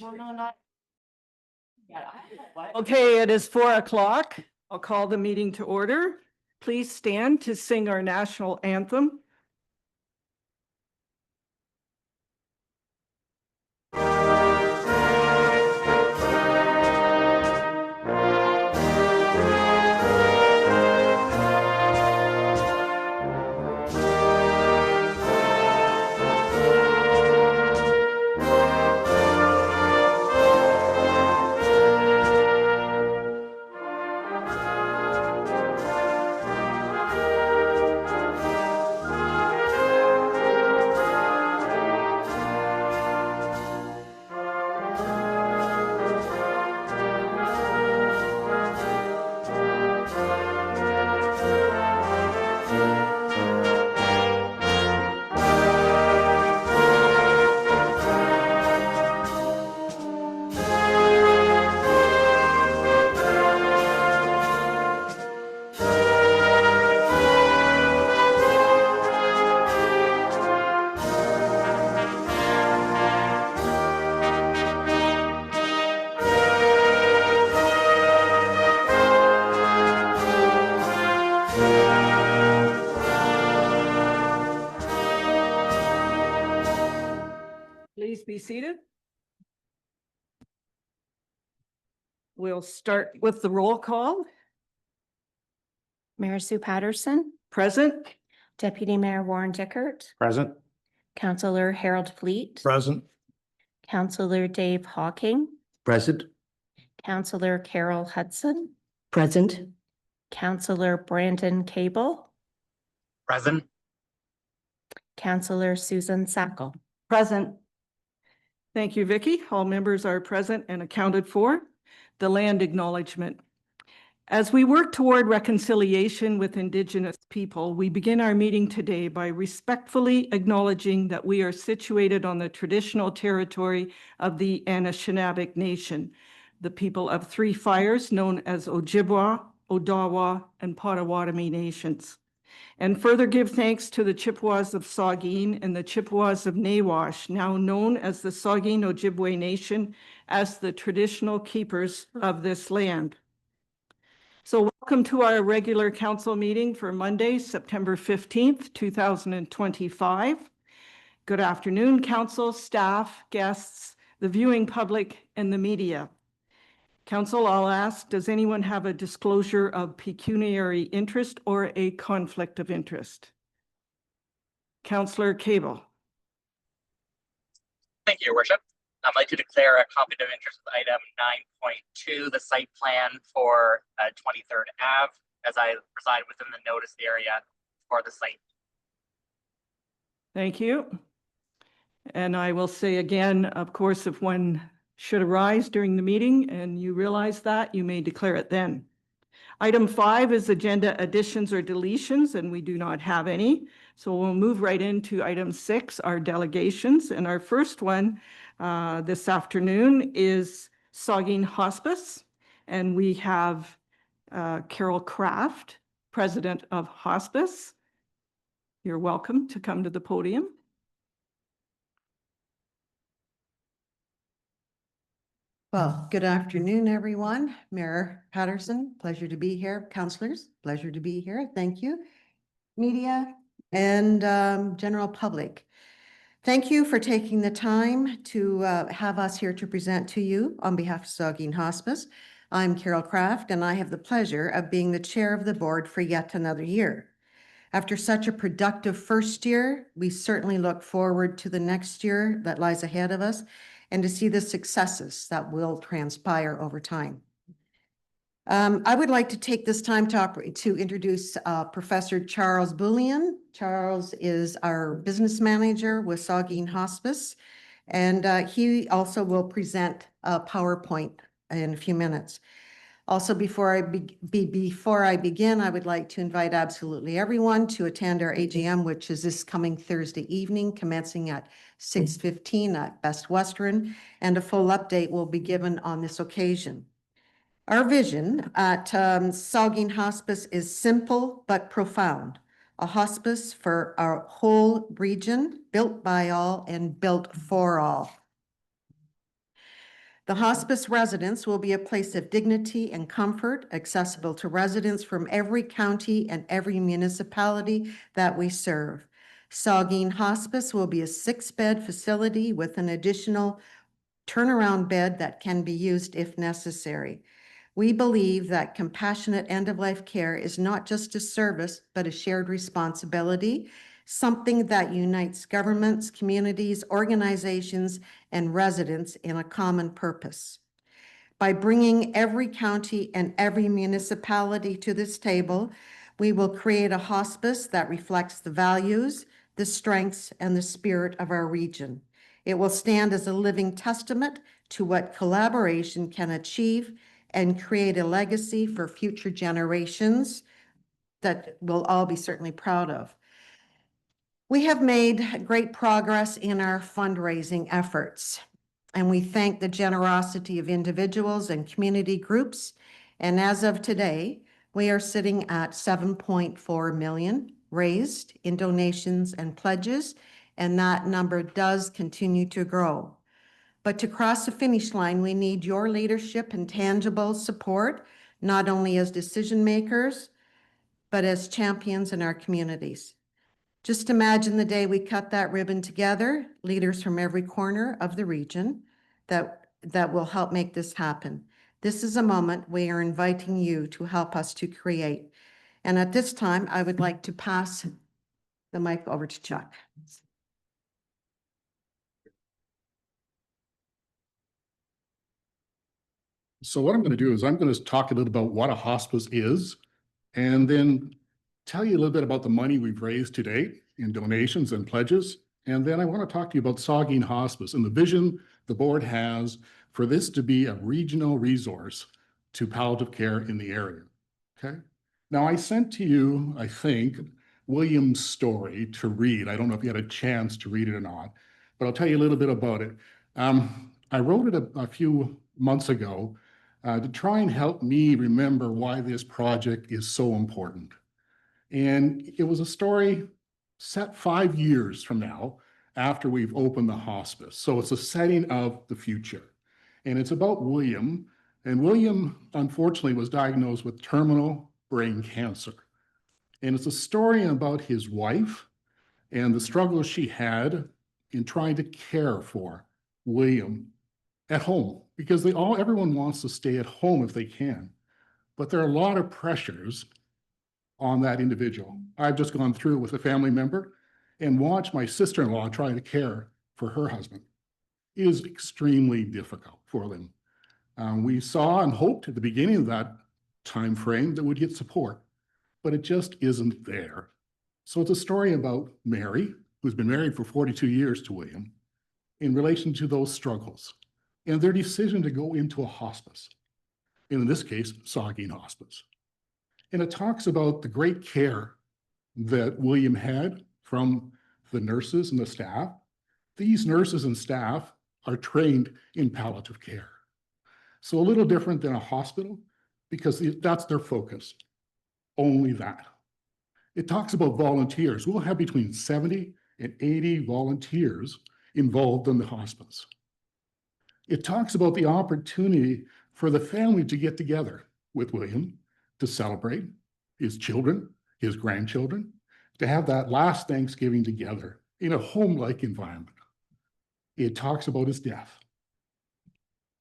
No, no, not. Okay, it is 4 o'clock. I'll call the meeting to order. Please stand to sing our national anthem. Please be seated. We'll start with the roll call. Mayor Sue Patterson, Present. Deputy Mayor Warren Dickert, Present. Councillor Harold Fleet, Present. Councillor Dave Hawking, Present. Councillor Carol Hudson, Present. Councillor Brandon Cable, Present. Councillor Susan Sackle. Present. Thank you, Vicky. All members are present and accounted for. The land acknowledgement. As we work toward reconciliation with Indigenous people, we begin our meeting today by respectfully acknowledging that we are situated on the traditional territory of the Anishinaabe Nation, the people of Three Fires known as Ojibwa, Odawa, and Potawatomi nations. And further give thanks to the Chippewas of Saugeen and the Chippewas of Nawash, now known as the Saugeen Ojibwe Nation, as the traditional keepers of this land. So welcome to our regular council meeting for Monday, September 15th, 2025. Good afternoon, council, staff, guests, the viewing public, and the media. Council, I'll ask, does anyone have a disclosure of pecuniary interest or a conflict of interest? Councillor Cable. Thank you, Your Worship. I'd like to declare a conflict of interest with item 9.2, the site plan for 23rd Ave, as I reside within the notice area for the site. Thank you. And I will say again, of course, if one should arise during the meeting and you realize that, you may declare it then. Item 5 is agenda additions or deletions, and we do not have any. So we'll move right into item 6, our delegations. And our first one this afternoon is Saugeen Hospice. And we have Carol Kraft, President of Hospice. You're welcome to come to the podium. Well, good afternoon, everyone. Mayor Patterson, pleasure to be here. Councillors, pleasure to be here. Thank you. Media and general public. Thank you for taking the time to have us here to present to you on behalf of Saugeen Hospice. I'm Carol Kraft, and I have the pleasure of being the chair of the board for yet another year. After such a productive first year, we certainly look forward to the next year that lies ahead of us and to see the successes that will transpire over time. I would like to take this time to introduce Professor Charles Bullion. Charles is our business manager with Saugeen Hospice, and he also will present a PowerPoint in a few minutes. Also, before I begin, I would like to invite absolutely everyone to attend our AGM, which is this coming Thursday evening, commencing at 6:15 at Best Western, and a full update will be given on this occasion. Our vision at Saugeen Hospice is simple but profound. A hospice for our whole region, built by all and built for all. The hospice residence will be a place of dignity and comfort, accessible to residents from every county and every municipality that we serve. Saugeen Hospice will be a 6-bed facility with an additional turnaround bed that can be used if necessary. We believe that compassionate end-of-life care is not just a service, but a shared responsibility, something that unites governments, communities, organizations, and residents in a common purpose. By bringing every county and every municipality to this table, we will create a hospice that reflects the values, the strengths, and the spirit of our region. It will stand as a living testament to what collaboration can achieve and create a legacy for future generations that we'll all be certainly proud of. We have made great progress in our fundraising efforts, and we thank the generosity of individuals and community groups. And as of today, we are sitting at 7.4 million raised in donations and pledges, and that number does continue to grow. But to cross the finish line, we need your leadership and tangible support, not only as decision makers, but as champions in our communities. Just imagine the day we cut that ribbon together, leaders from every corner of the region that will help make this happen. This is a moment we are inviting you to help us to create. And at this time, I would like to pass the mic over to Chuck. So what I'm going to do is I'm going to talk a little about what a hospice is, and then tell you a little bit about the money we've raised to date in donations and pledges. And then I want to talk to you about Saugeen Hospice and the vision the board has for this to be a regional resource to palliative care in the area. Okay. Now I sent to you, I think, William's story to read. I don't know if you had a chance to read it or not, but I'll tell you a little bit about it. I wrote it a few months ago to try and help me remember why this project is so important. And it was a story set 5 years from now after we've opened the hospice. So it's a setting of the future. And it's about William. And William, unfortunately, was diagnosed with terminal brain cancer. And it's a story about his wife and the struggles she had in trying to care for William at home, because everyone wants to stay at home if they can. But there are a lot of pressures on that individual. I've just gone through it with a family member and watched my sister-in-law trying to care for her husband. It is extremely difficult for them. We saw and hoped at the beginning of that time frame that we'd get support, but it just isn't there. So it's a story about Mary, who's been married for 42 years to William, in relation to those struggles and their decision to go into a hospice, in this case, Saugeen Hospice. And it talks about the great care that William had from the nurses and the staff. These nurses and staff are trained in palliative care. So a little different than a hospital, because that's their focus, only that. It talks about volunteers. We'll have between 70 and 80 volunteers involved in the hospice. It talks about the opportunity for the family to get together with William to celebrate his children, his grandchildren, to have that last Thanksgiving together in a home-like environment. It talks about his death,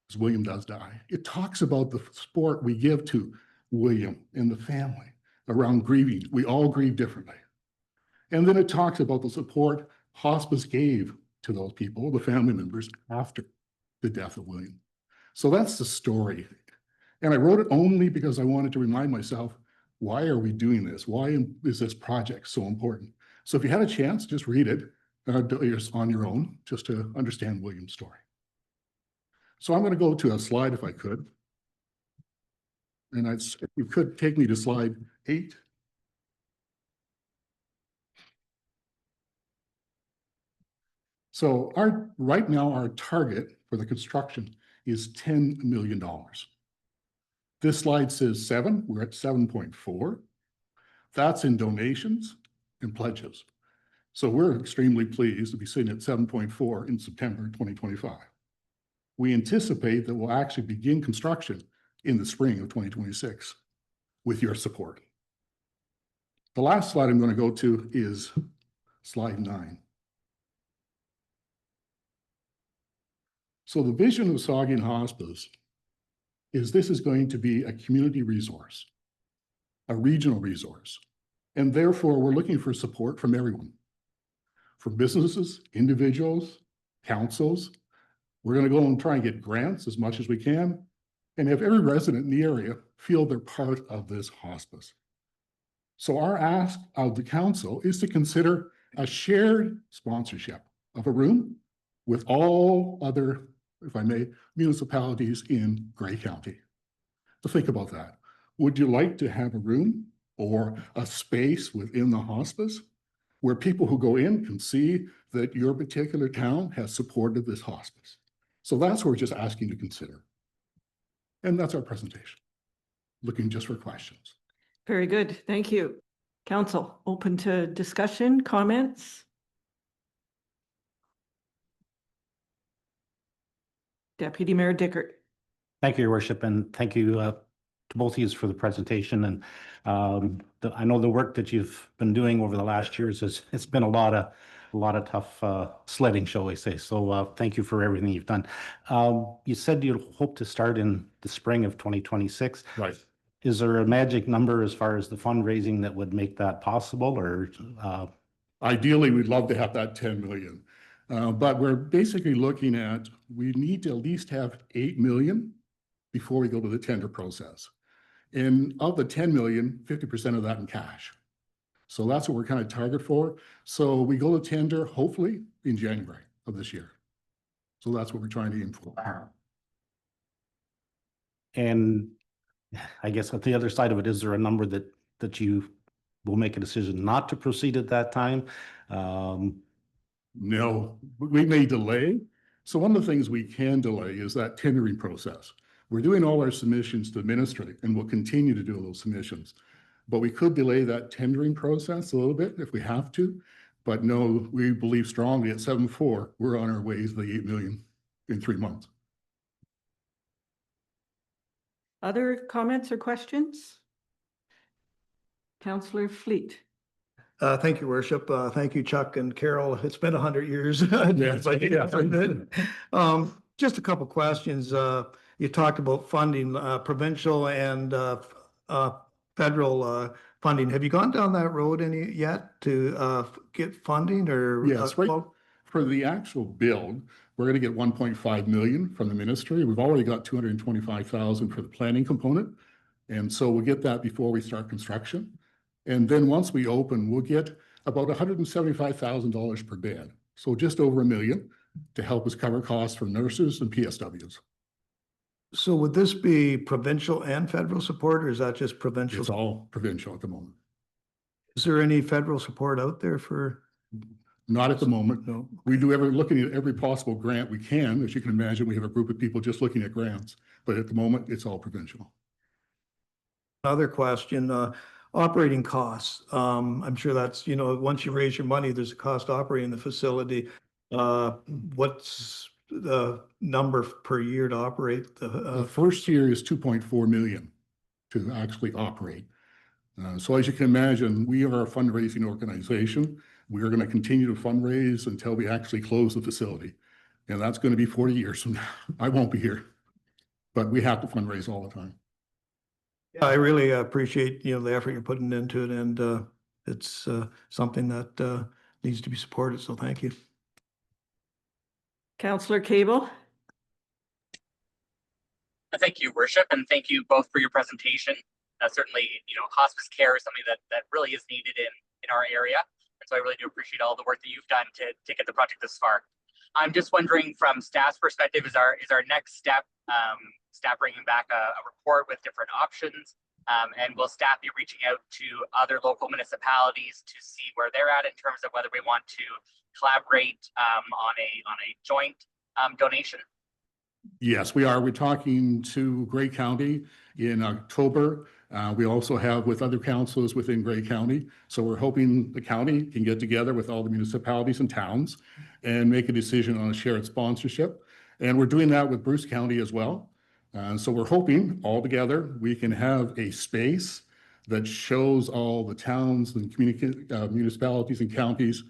because William does die. It talks about the support we give to William and the family around grieving. We all grieve differently. And then it talks about the support hospice gave to those people, the family members, after the death of William. So that's the story. And I wrote it only because I wanted to remind myself, why are we doing this? Why is this project so important? So if you had a chance, just read it on your own, just to understand William's story. So I'm going to go to a slide if I could. And if you could take me to slide 8. So right now, our target for the construction is $10 million. This slide says 7, we're at 7.4. That's in donations and pledges. So we're extremely pleased to be sitting at 7.4 in September 2025. We anticipate that we'll actually begin construction in the spring of 2026 with your support. The last slide I'm going to go to is slide 9. So the vision of Saugeen Hospice is this is going to be a community resource, a regional resource, and therefore we're looking for support from everyone, from businesses, individuals, councils. We're going to go and try and get grants as much as we can and have every resident in the area feel they're part of this hospice. So our ask of the council is to consider a shared sponsorship of a room with all other, if I may, municipalities in Grey County. So think about that. Would you like to have a room or a space within the hospice where people who go in can see that your particular town has supported this hospice? So that's what we're just asking to consider. And that's our presentation. Looking just for questions. Very good. Thank you. Council, open to discussion, comments? Deputy Mayor Dickert. Thank you, Your Worship, and thank you to both of you for the presentation. And I know the work that you've been doing over the last years it's been a lot of tough sledding, shall we say. So thank you for everything you've done. You said you hope to start in the spring of 2026. Right. Is there a magic number as far as the fundraising that would make that possible, or? Ideally, we'd love to have that 10 million. But we're basically looking at, we need to at least have 8 million before we go to the tender process. And of the 10 million, 50% of that in cash. So that's what we're kind of target for. So we go to tender hopefully in January of this year. So that's what we're trying to aim for. And I guess at the other side of it, is there a number that you will make a decision not to proceed at that time? No, we may delay. So one of the things we can delay is that tendering process. We're doing all our submissions to ministry and we'll continue to do those submissions. But we could delay that tendering process a little bit if we have to. But no, we believe strongly at 7-4, we're on our way to the 8 million in 3 months. Other comments or questions? Councillor Fleet. Thank you, Worship. Thank you, Chuck and Carol. It's been 100 years. Just a couple questions. You talked about funding, provincial and federal funding. Have you gone down that road any yet to get funding or? Yes, right. For the actual build, we're going to get 1.5 million from the ministry. We've already got 225,000 for the planning component. And so we'll get that before we start construction. And then once we open, we'll get about $175,000 per bed. So just over $1 million to help us cover costs for nurses and PSWs. So would this be provincial and federal support, or is that just provincial? It's all provincial at the moment. Is there any federal support out there for? Not at the moment. No. We do looking at every possible grant we can. As you can imagine, we have a group of people just looking at grants, but at the moment it's all provincial. Another question, operating costs. I'm sure that's, once you raise your money, there's a cost operating the facility. What's the number per year to operate The first year is 2.4 million to actually operate. So as you can imagine, we are a fundraising organization. We are going to continue to fundraise until we actually close the facility. And that's going to be 40 years from now. I won't be here, but we have to fundraise all the time. I really appreciate, the effort you're putting into it, and it's something that needs to be supported. So thank you. Councillor Cable. Thank you, Worship, and thank you both for your presentation. Certainly, hospice care is something that really is needed in our area. And so I really do appreciate all the work that you've done to get the project this far. I'm just wondering, from staff's perspective, is our next step staff bringing back a report with different options? And will staff be reaching out to other local municipalities to see where they're at in terms of whether we want to collaborate on a joint donation? Yes, we are. We're talking to Grey County in October. We also have with other councils within Grey County. So we're hoping the county can get together with all the municipalities and towns and make a decision on a shared sponsorship. And we're doing that with Bruce County as well. So we're hoping all together we can have a space that shows all the towns and municipalities and counties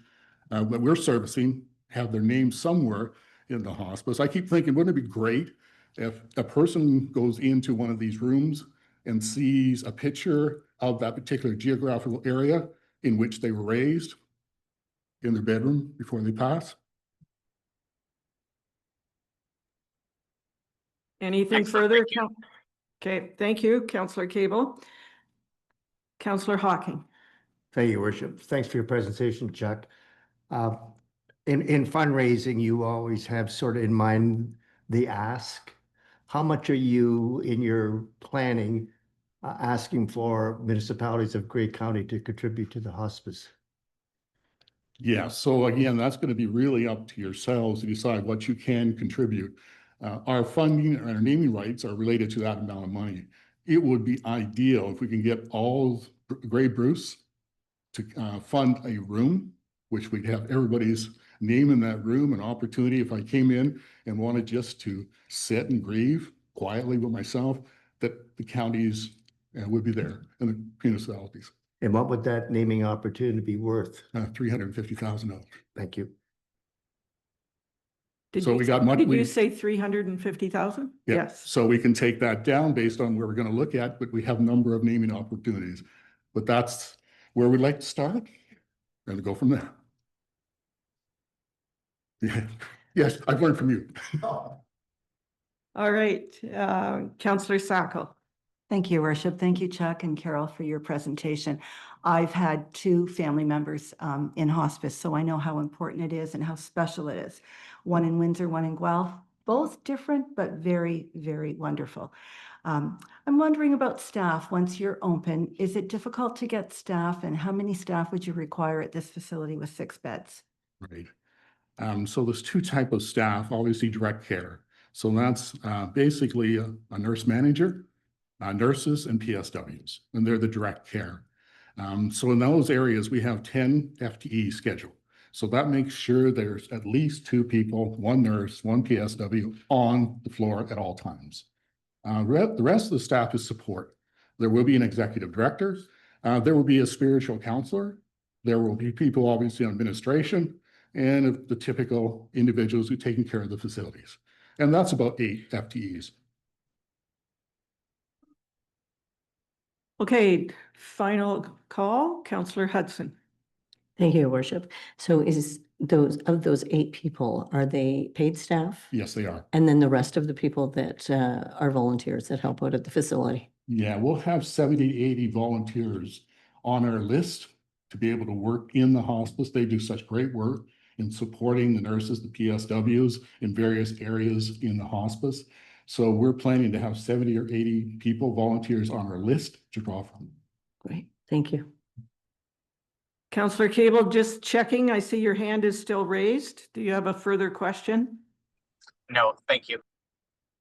that we're servicing have their name somewhere in the hospice. I keep thinking, wouldn't it be great if a person goes into one of these rooms and sees a picture of that particular geographical area in which they were raised in their bedroom before they pass? Anything Excellent, further? thank you. Okay, thank you, Councillor Cable. Councillor Hawking. Thank you, Your Worship. Thanks for your presentation, Chuck. In fundraising, you always have sort of in mind the ask. How much are you in your planning asking for municipalities of Grey County to contribute to the hospice? Yeah, so again, that's going to be really up to yourselves to decide what you can contribute. Our funding and our naming rights are related to that amount of money. It would be ideal if we can get all Grey Bruce to fund a room, which we'd have everybody's name in that room, an opportunity if I came in and wanted just to sit and grieve quietly with myself, that the counties would be there and the municipalities. And what would that naming opportunity be worth? $350,000. Thank you. So we got money. Did you say 350,000? Yeah, Yes. so we can take that down based on where we're going to look at, but we have a number of naming opportunities. But that's where we'd like to start. We're going to go from there. Yeah. Yes, I've learned from you. All right, Councillor Sacco. Thank you, Your Worship. Thank you, Chuck and Carol, for your presentation. I've had two family members in hospice, so I know how important it is and how special it is. One in Windsor, one in Guelph, both different, but very, very wonderful. I'm wondering about staff. Once you're open, is it difficult to get staff, and how many staff would you require at this facility with 6 beds? Right. So there's two types of staff, obviously direct care. So that's basically a nurse manager, nurses and PSWs, and they're the direct care. So in those areas, we have 10 FTE scheduled. So that makes sure there's at least 2 people, 1 nurse, 1 PSW on the floor at all times. The rest of the staff is support. There will be an executive director. There will be a spiritual counselor. There will be people obviously on administration and the typical individuals who are taking care of the facilities. And that's about 8 FTEs. Okay, final call, Councillor Hudson. Thank you, Your Worship. So is those 8 people, are they paid staff? Yes, they are. And then the rest of the people that are volunteers that help out at the facility? Yeah, we'll have 70 to 80 volunteers on our list to be able to work in the hospice. They do such great work in supporting the nurses, the PSWs in various areas in the hospice. So we're planning to have 70 or 80 people, volunteers on our list to draw from. Great, thank you. Councillor Cable, just checking, I see your hand is still raised. Do you have a further question? No, thank you.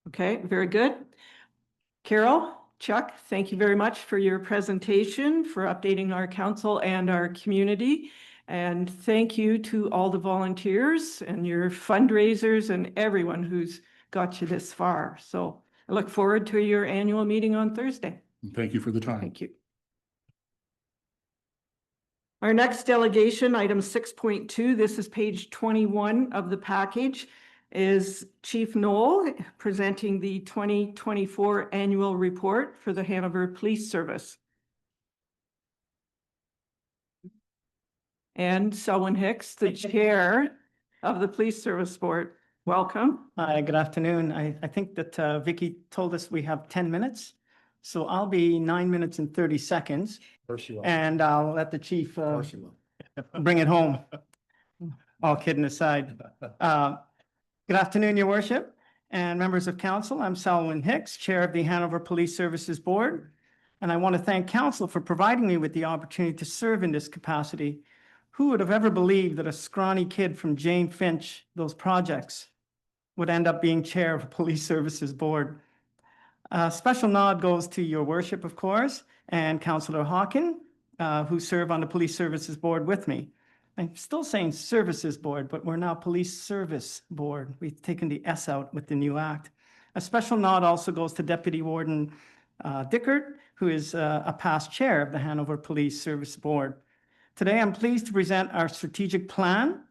Okay, very good. Carol, Chuck, thank you very much for your presentation, for updating our council and our community. And thank you to all the volunteers and your fundraisers and everyone who's got you this far. So I look forward to your annual meeting on Thursday. And thank you for the time. Thank you. Our next delegation, item 6.2, this is page 21 of the package, is Chief Knoll presenting the 2024 annual report for the Hanover Police Service. And Selwyn Hicks, the chair of the Police Service Board. Welcome. Hi, good afternoon. I think that Vicky told us we have 10 minutes. So I'll be 9 minutes and 30 seconds. And I'll let the chief bring it home. All kidding aside. Good afternoon, Your Worship and members of council. I'm Selwyn Hicks, Chair of the Hanover Police Services Board. And I want to thank council for providing me with the opportunity to serve in this capacity. Who would have ever believed that a scrawny kid from Jane Finch, those projects, would end up being chair of a police services board? A special nod goes to Your Worship, of course, and Councillor Hawken, who serve on the police services board with me. I'm still saying Services Board, but we're now Police Service Board. We've taken the S out with the new act. A special nod also goes to Deputy Warden Dickert, who is a past chair of the Hanover Police Service Board. Today, I'm pleased to present our strategic plan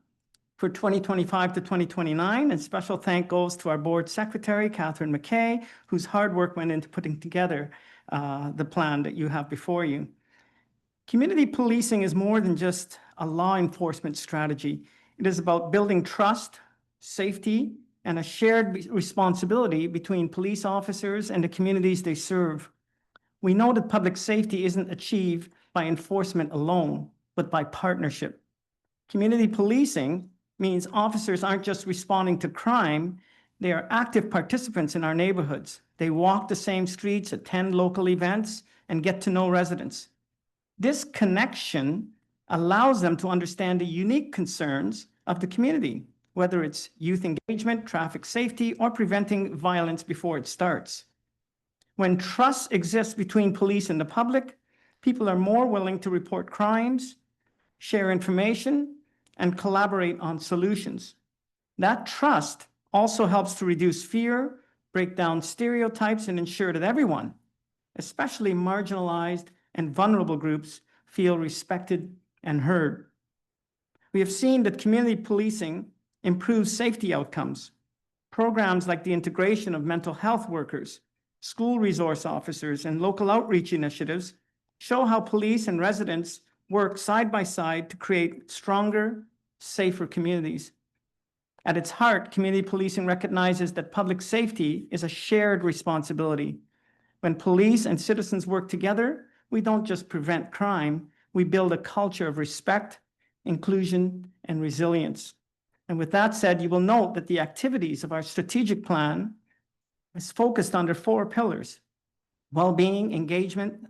for 2025 to 2029, and special thank goes to our board secretary, Catherine McKay, whose hard work went into putting together the plan that you have before you. Community policing is more than just a law enforcement strategy. It is about building trust, safety, and a shared responsibility between police officers and the communities they serve. We know that public safety isn't achieved by enforcement alone, but by partnership. Community policing means officers aren't just responding to crime, they are active participants in our neighborhoods. They walk the same streets, attend local events, and get to know residents. This connection allows them to understand the unique concerns of the community, whether it's youth engagement, traffic safety, or preventing violence before it starts. When trust exists between police and the public, people are more willing to report crimes, share information, and collaborate on solutions. That trust also helps to reduce fear, break down stereotypes, and ensure that everyone, especially marginalized and vulnerable groups, feel respected and heard. We have seen that community policing improves safety outcomes. Programs like the integration of mental health workers, school resource officers, and local outreach initiatives show how police and residents work side by side to create stronger, safer communities. At its heart, community policing recognizes that public safety is a shared responsibility. When police and citizens work together, we don't just prevent crime, we build a culture of respect, inclusion, and resilience. And with that said, you will note that the activities of our strategic plan is focused under 4 pillars: well-being, engagement,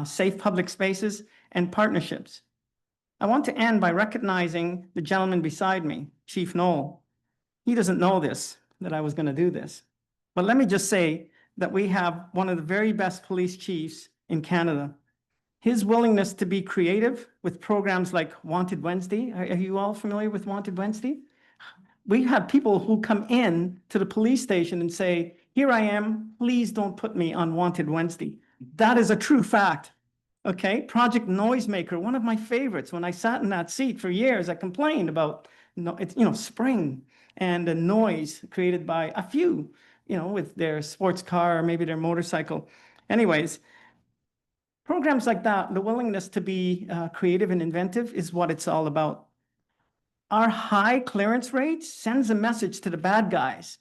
safe public spaces, and partnerships. I want to end by recognizing the gentleman beside me, Chief Knoll. He doesn't know this, that I was going to do this. But let me just say that we have one of the very best police chiefs in Canada. His willingness to be creative with programs like Wanted Wednesday. Are you all familiar with Wanted Wednesday? We have people who come in to the police station and say, here I am, please don't put me on Wanted Wednesday. That is a true fact. Okay, Project Noisemaker, one of my favorites. When I sat in that seat for years, I complained about spring and the noise created by a few, with their sports car or maybe their motorcycle. Anyways, programs like that, the willingness to be creative and inventive is what it's all about. Our high clearance rates sends a message to the bad guys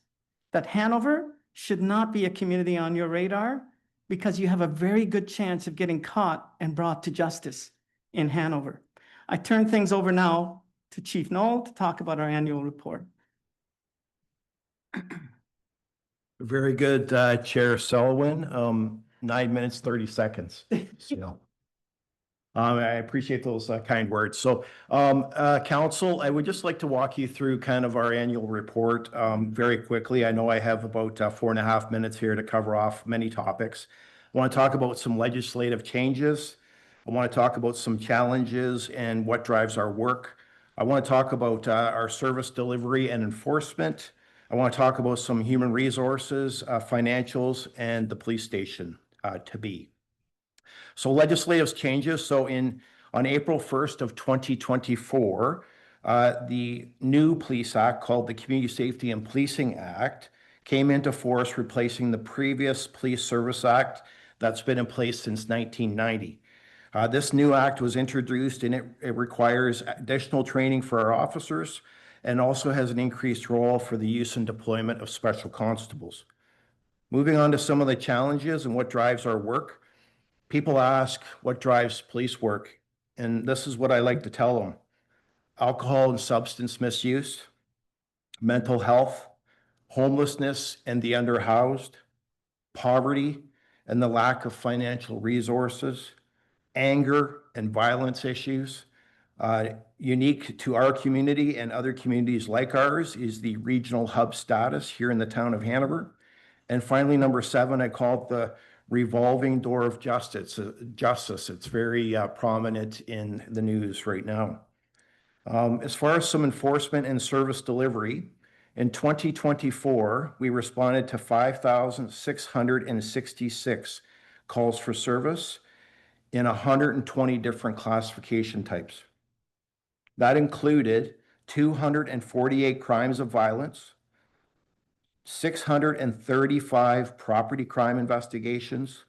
that Hanover should not be a community on your radar, because you have a very good chance of getting caught and brought to justice in Hanover. I turn things over now to Chief Knoll to talk about our annual report. Very good, Chair Selwyn. 9 minutes, 30 seconds. So, I appreciate those kind words. So, Council, I would just like to walk you through kind of our annual report very quickly. I know I have about 4.5 minutes here to cover off many topics. I want to talk about some legislative changes. I want to talk about some challenges and what drives our work. I want to talk about our service delivery and enforcement. I want to talk about some human resources, financials, and the police station to be. So legislative changes. So on April 1st of 2024, the new police act called the Community Safety and Policing Act came into force, replacing the previous Police Service Act that's been in place since 1990. This new act was introduced and it requires additional training for our officers and also has an increased role for the use and deployment of special constables. Moving on to some of the challenges and what drives our work. People ask what drives police work, and this is what I like to tell them. Alcohol and substance misuse, mental health, homelessness and the underhoused, poverty and the lack of financial resources, anger and violence issues. Unique to our community and other communities like ours is the regional hub status here in the town of Hanover. And finally, number 7, I call it the revolving door of justice. It's very prominent in the news right now. As far as some enforcement and service delivery, in 2024, we responded to 5,666 calls for service in 120 different classification types. That included 248 crimes of violence, 635 property crime investigations,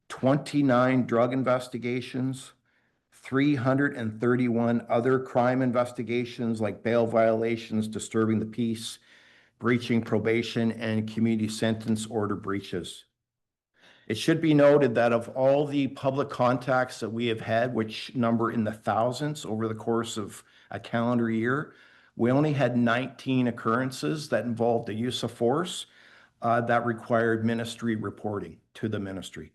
29 drug investigations, 331 other crime investigations like bail violations, disturbing the peace, breaching probation, and community sentence order breaches. It should be noted that of all the public contacts that we have had, which number in the thousands over the course of a calendar year, we only had 19 occurrences that involved the use of force that required ministry reporting to the ministry.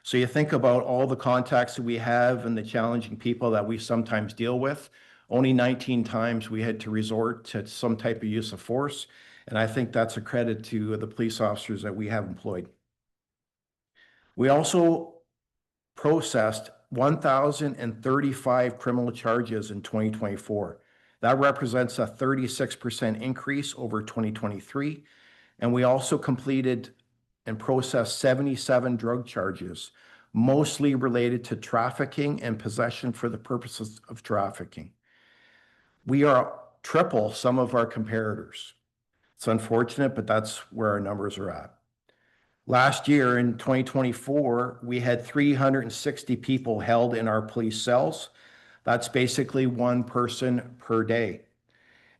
So you think about all the contacts that we have and the challenging people that we sometimes deal with, only 19 times we had to resort to some type of use of force. And I think that's a credit to the police officers that we have employed. We also processed 1,035 criminal charges in 2024. That represents a 36% increase over 2023. And we also completed and processed 77 drug charges, mostly related to trafficking and possession for the purposes of trafficking. We are triple some of our comparators. It's unfortunate, but that's where our numbers are at. Last year in 2024, we had 360 people held in our police cells. That's basically one person per day.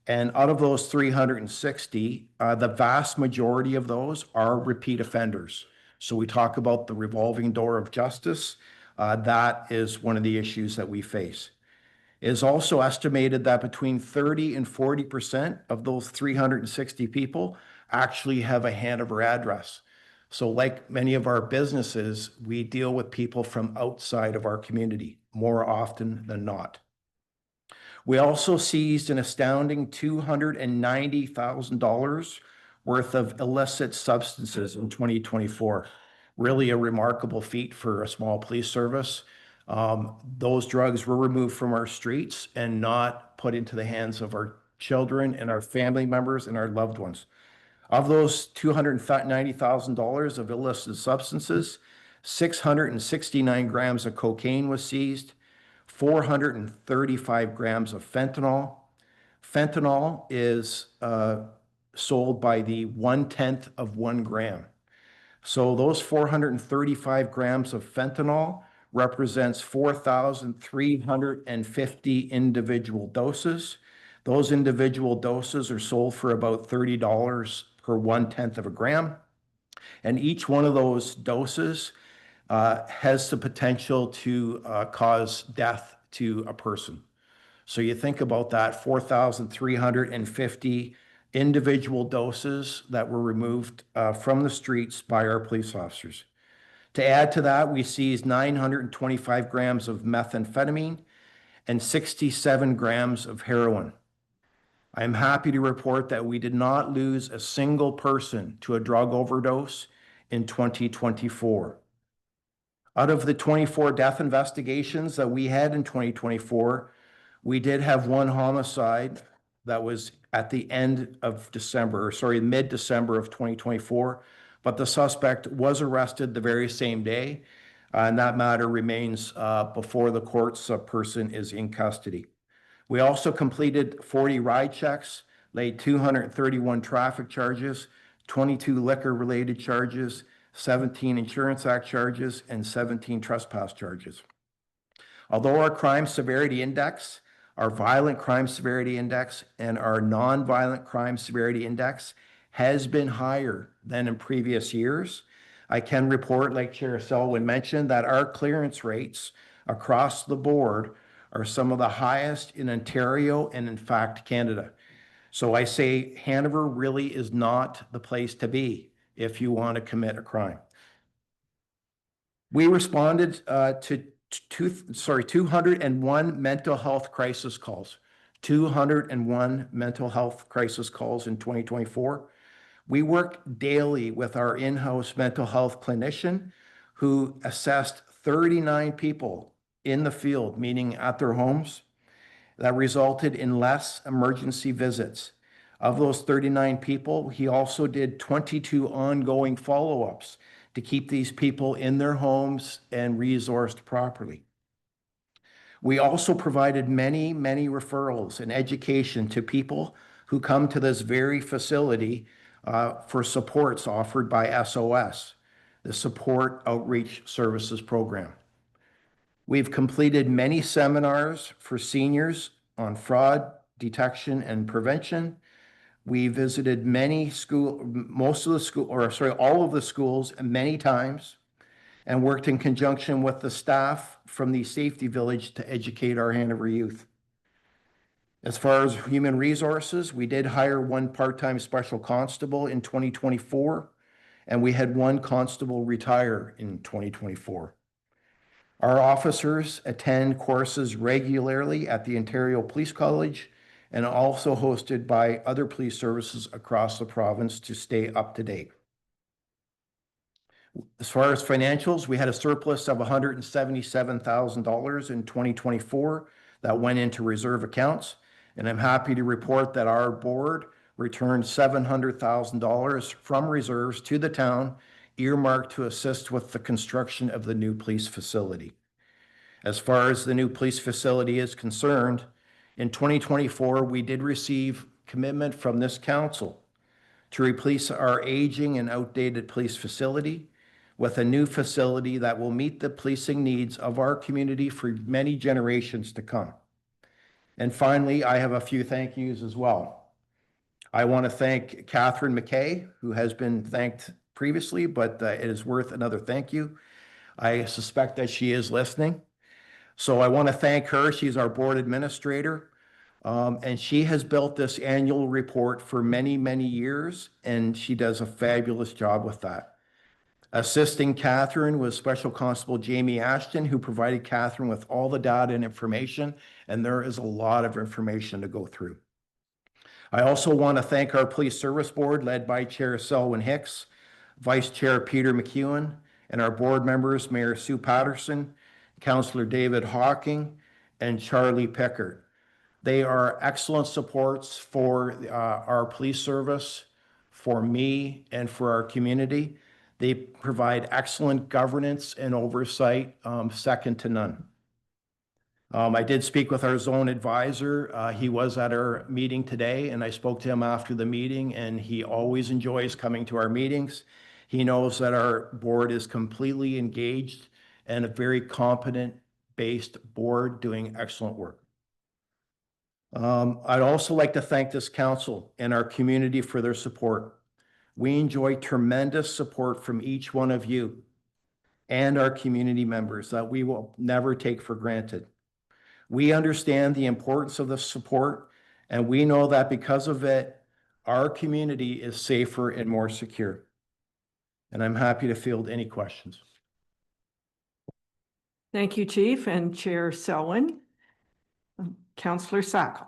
And out of those 360, the vast majority of those are repeat offenders. So we talk about the revolving door of justice. That is one of the issues that we face. It is also estimated that between 30 and 40% of those 360 people actually have a Hanover address. So like many of our businesses, we deal with people from outside of our community more often than not. We also seized an astounding $290,000 worth of illicit substances in 2024. Really a remarkable feat for a small police service. Those drugs were removed from our streets and not put into the hands of our children and our family members and our loved ones. Of those $290,000 of illicit substances, 669 grams of cocaine was seized, 435 grams of fentanyl. Fentanyl is sold by the 1/10 of 1 gram. So those 435 grams of fentanyl represents 4,350 individual doses. Those individual doses are sold for about $30 per 1/10 of a gram. And each one of those doses has the potential to cause death to a person. So you think about that, 4,350 individual doses that were removed from the streets by our police officers. To add to that, we seized 925 grams of methamphetamine and 67 grams of heroin. I am happy to report that we did not lose a single person to a drug overdose in 2024. Out of the 24 death investigations that we had in 2024, we did have one homicide that was at the end of December, mid-December of 2024, but the suspect was arrested the very same day, and that matter remains before the courts. A person is in custody. We also completed 40 ride checks, laid 231 traffic charges, 22 liquor-related charges, 17 Insurance Act charges, and 17 trespass charges. Although our crime severity index, our violent crime severity index, and our non-violent crime severity index has been higher than in previous years, I can report, like Chair Selwyn mentioned, that our clearance rates across the board are some of the highest in Ontario and in fact Canada. So I say Hanover really is not the place to be if you want to commit a crime. We responded to 201 mental health crisis calls. 201 mental health crisis calls in 2024. We worked daily with our in-house mental health clinician who assessed 39 people in the field, meaning at their homes. that resulted in less emergency visits. Of those 39 people, he also did 22 ongoing follow-ups to keep these people in their homes and resourced properly. We also provided many referrals and education to people who come to this very facility for supports offered by SOS, the Support Outreach Services Program. We've completed many seminars for seniors on fraud detection and prevention. We visited all of the schools many times, and worked in conjunction with the staff from the Safety Village to educate our Hanover youth. As far as human resources, we did hire one part-time special constable in 2024, and we had one constable retire in 2024. Our officers attend courses regularly at the Ontario Police College and also hosted by other police services across the province to stay up to date. As far as financials, we had a surplus of $177,000 in 2024 that went into reserve accounts. And I'm happy to report that our board returned $700,000 from reserves to the town, earmarked to assist with the construction of the new police facility. As far as the new police facility is concerned, in 2024, we did receive commitment from this council to replace our aging and outdated police facility with a new facility that will meet the policing needs of our community for many generations to come. And finally, I have a few thank yous as well. I want to thank Catherine McKay, who has been thanked previously, but it is worth another thank you. I suspect that she is listening. So I want to thank her. She's our board administrator. And she has built this annual report for many years, and she does a fabulous job with that. Assisting Catherine was Special Constable Jamie Ashton, who provided Catherine with all the data and information, and there is a lot of information to go through. I also want to thank our Police Service Board, led by Chair Selwyn Hicks, Vice Chair Peter McEwen, and our board members, Mayor Sue Patterson, Councillor David Hawking, and Charlie Pickard. They are excellent supports for our police service, for me, and for our community. They provide excellent governance and oversight, second to none. I did speak with our zone advisor. He was at our meeting today, and I spoke to him after the meeting, and he always enjoys coming to our meetings. He knows that our board is completely engaged and a very competent-based board doing excellent work. I'd also like to thank this council and our community for their support. We enjoy tremendous support from each one of you and our community members that we will never take for granted. We understand the importance of the support, and we know that because of it, our community is safer and more secure. And I'm happy to field any questions. Thank you, Chief and Chair Selwyn. Councillor Sacco.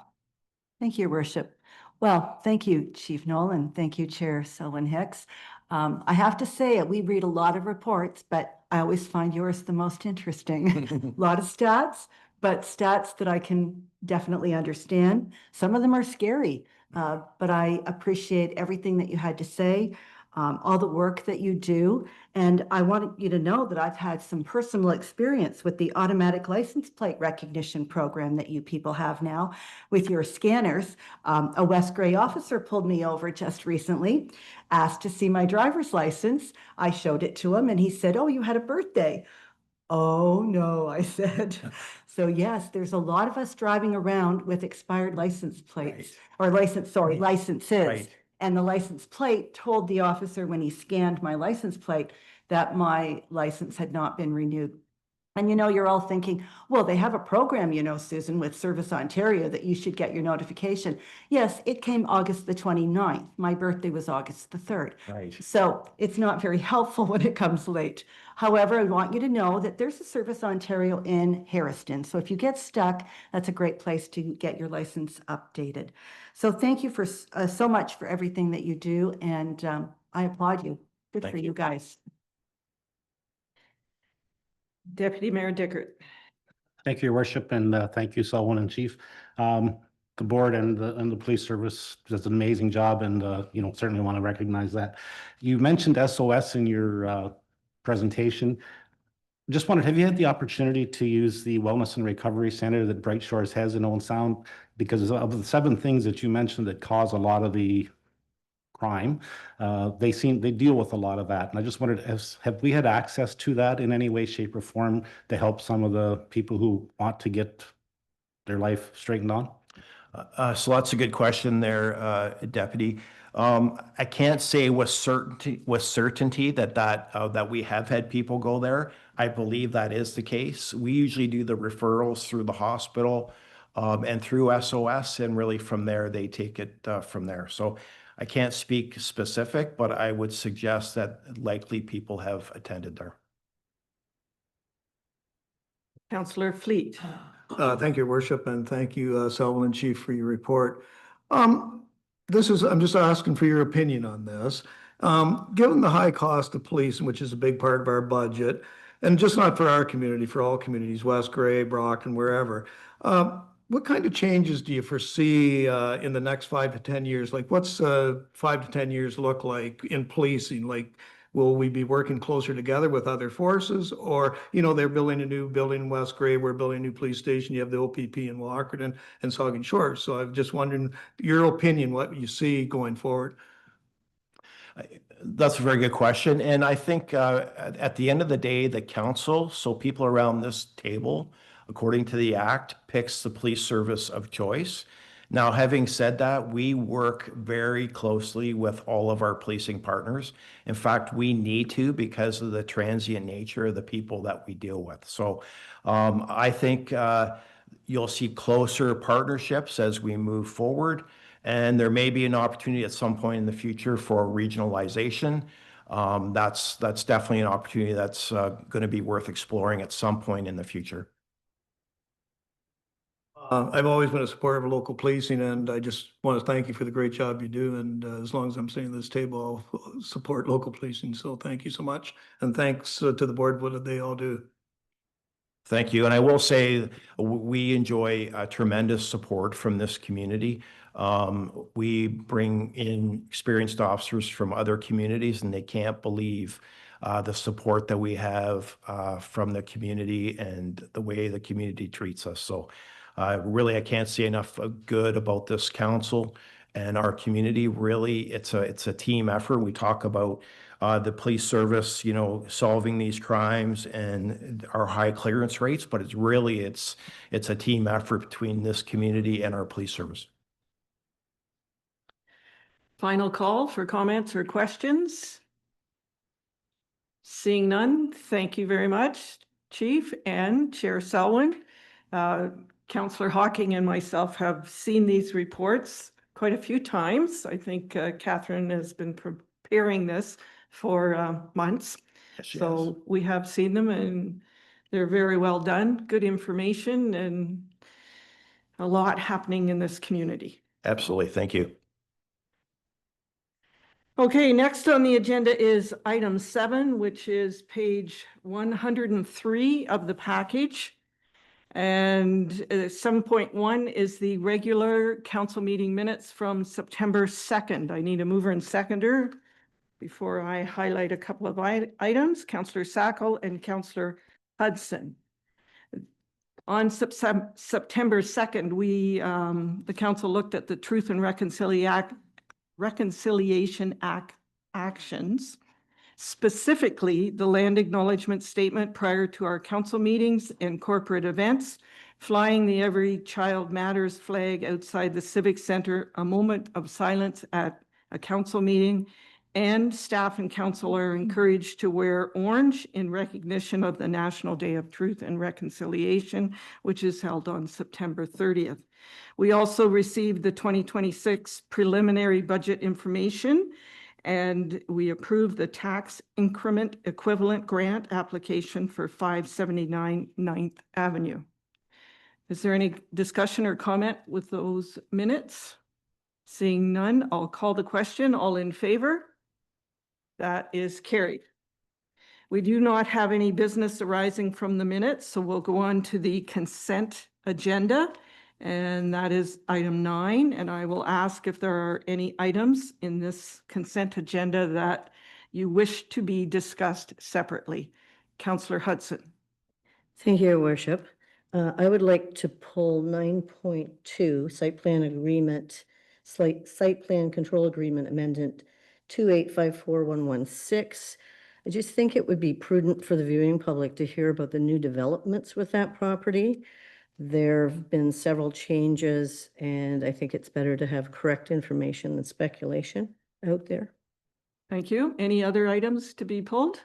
Thank you, Your Worship. Well, thank you, Chief Nolan. Thank you, Chair Selwyn Hicks. I have to say, we read a lot of reports, but I always find yours the most interesting. A lot of stats, but stats that I can definitely understand. Some of them are scary, but I appreciate everything that you had to say, all the work that you do. And I want you to know that I've had some personal experience with the automatic license plate recognition program that you people have now with your scanners. A West Grey officer pulled me over just recently, asked to see my driver's license. I showed it to him and he said, "Oh, you had a birthday." "Oh, no," I said. So yes, there's a lot of us driving around with expired license plates or licenses. Right. And the license plate told the officer when he scanned my license plate that my license had not been renewed. And you're all thinking, well, they have a program, Susan, with Service Ontario that you should get your notification. Yes, it came August the 29th. My birthday was August the 3rd. Right. So it's not very helpful when it comes late. However, I want you to know that there's a Service Ontario in Harriston. So if you get stuck, that's a great place to get your license updated. So thank you for so much for everything that you do. And I applaud you. Good Thank for you guys. Deputy Mayor Dickert. Thank you, Your Worship, and thank you, Selwyn and Chief. The board and the police service does an amazing job, and certainly want to recognize that. You mentioned SOS in your presentation. Just wondered, have you had the opportunity to use the Wellness and Recovery Center that Bright Shores has in Owen Sound? Because of the 7 things that you mentioned that cause a lot of the crime, they deal with a lot of that. And I just wondered, have we had access to that in any way, shape, or form to help some of the people who want to get their life straightened on? So that's a good question there, Deputy. I can't say with certainty that we have had people go there. I believe that is the case. We usually do the referrals through the hospital and through SOS, and really from there, they take it from there. So I can't speak specific, but I would suggest that likely people have attended there. Councillor Fleet. Thank you, Your Worship, and thank you, Selwyn and Chief, for your report. I'm just asking for your opinion on this. Given the high cost of policing, which is a big part of our budget, and just not for our community, for all communities, West Gray, Brockton, wherever, what kind of changes do you foresee in the next 5 to 10 years? Like, what's 5 to 10 years look like in policing? Like, will we be working closer together with other forces? Or, they're building a new building in West Gray, we're building a new police station, you have the OPP in Walkerton and Sauget Shores. So I'm just wondering your opinion, what you see going forward. That's a very good question. And I think at the end of the day, the council, so people around this table, according to the Act, picks the police service of choice. Now, having said that, we work very closely with all of our policing partners. In fact, we need to because of the transient nature of the people that we deal with. So I think you'll see closer partnerships as we move forward. And there may be an opportunity at some point in the future for regionalization. That's definitely an opportunity that's going to be worth exploring at some point in the future. I've always been a supporter of local policing, and I just want to thank you for the great job you do. And as long as I'm sitting at this table, I'll support local policing. So thank you so much. And thanks to the board, what they all do. Thank you. And I will say we enjoy tremendous support from this community. We bring in experienced officers from other communities, and they can't believe the support that we have from the community and the way the community treats us. So really, I can't say enough good about this council and our community. Really, it's a team effort. We talk about the police service, solving these crimes and our high clearance rates, but it's a team effort between this community and our police service. Final call for comments or questions. Seeing none, thank you very much, Chief and Chair Selwyn. Councillor Hawking and myself have seen these reports quite a few times. I think Catherine has been preparing this for months. Yes, So we have seen them, and they're very well done, good information, and a lot happening in this community. Absolutely. Thank you. Okay, next on the agenda is item 7, which is page 103 of the package. And 7.1 is the regular council meeting minutes from September 2nd. I need a mover and seconder before I highlight a couple of items. Councillor Sackle and Councillor Hudson. On September 2nd, the council looked at the Truth and Reconciliation Act actions, specifically the land acknowledgement statement prior to our council meetings and corporate events, flying the Every Child Matters flag outside the Civic Center, a moment of silence at a council meeting, and staff and council are encouraged to wear orange in recognition of the National Day of Truth and Reconciliation, which is held on September 30th. We also received the 2026 preliminary budget information, and we approved the tax increment equivalent grant application for 579 9th Avenue. Is there any discussion or comment with those minutes? Seeing none, I'll call the question. All in favor? That is carried. We do not have any business arising from the minutes, so we'll go on to the consent agenda. And that is item 9. And I will ask if there are any items in this consent agenda that you wish to be discussed separately. Councillor Hudson. Thank you, Your Worship. I would like to pull 9.2 site plan agreement, site plan control agreement amendment 2854116. I just think it would be prudent for the viewing public to hear about the new developments with that property. There have been several changes, and I think it's better to have correct information than speculation out there. Thank you. Any other items to be pulled?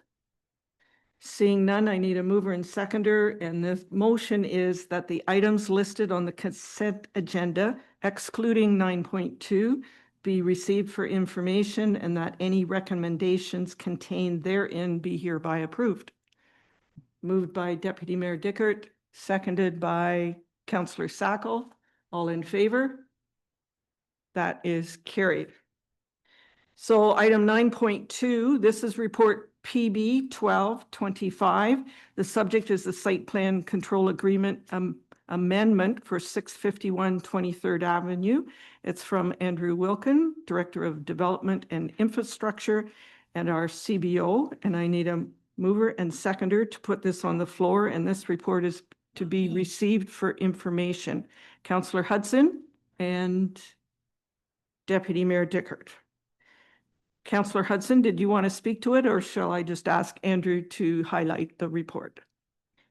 Seeing none, I need a mover and seconder, and the motion is that the items listed on the consent agenda, excluding 9.2, be received for information and that any recommendations contained therein be hereby approved. Moved by Deputy Mayor Dickert, seconded by Councillor Sackle. All in favor? That is carried. So item 9.2, this is report PB 1225. The subject is the site plan control agreement amendment for 651 23rd Avenue. It's from Andrew Wilkin, Director of Development and Infrastructure, and our CBO. And I need a mover and seconder to put this on the floor, and this report is to be received for information. Councillor Hudson and Deputy Mayor Dickert. Councillor Hudson, did you want to speak to it, or shall I just ask Andrew to highlight the report?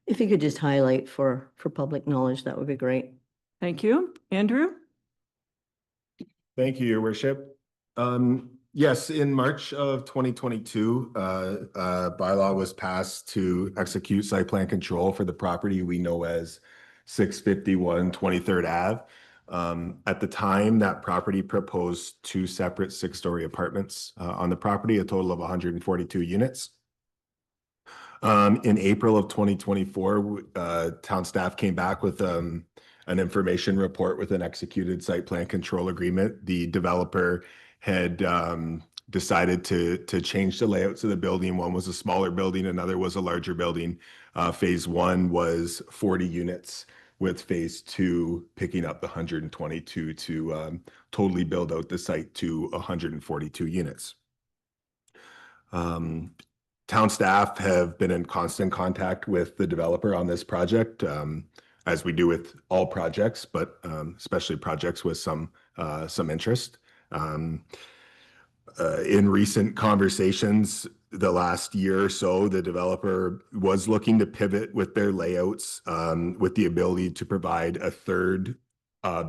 If you could just highlight for public knowledge, that would be great. Thank you. Andrew? Thank you, Your Worship. Yes, in March of 2022, bylaw was passed to execute site plan control for the property we know as 651 23rd Ave. At the time, that property proposed 2 separate 6-story apartments on the property, a total of 142 units. In April of 2024, town staff came back with an information report with an executed site plan control agreement. The developer had decided to change the layouts of the building. One was a smaller building, another was a larger building. Phase 1 was 40 units, with phase 2 picking up the 122 to totally build out the site to 142 units. Town staff have been in constant contact with the developer on this project, as we do with all projects, but especially projects with some interest. In recent conversations, the last year or so, the developer was looking to pivot with their layouts, with the ability to provide a third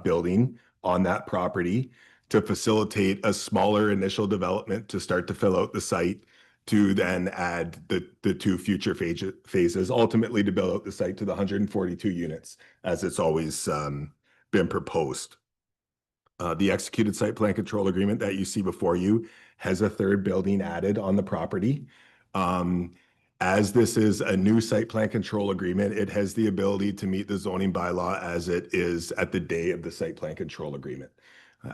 building on that property to facilitate a smaller initial development to start to fill out the site, to then add the 2 future phases, ultimately to build out the site to the 142 units, as it's always been proposed. The executed site plan control agreement that you see before you has a third building added on the property. As this is a new site plan control agreement, it has the ability to meet the zoning bylaw as it is at the day of the site plan control agreement.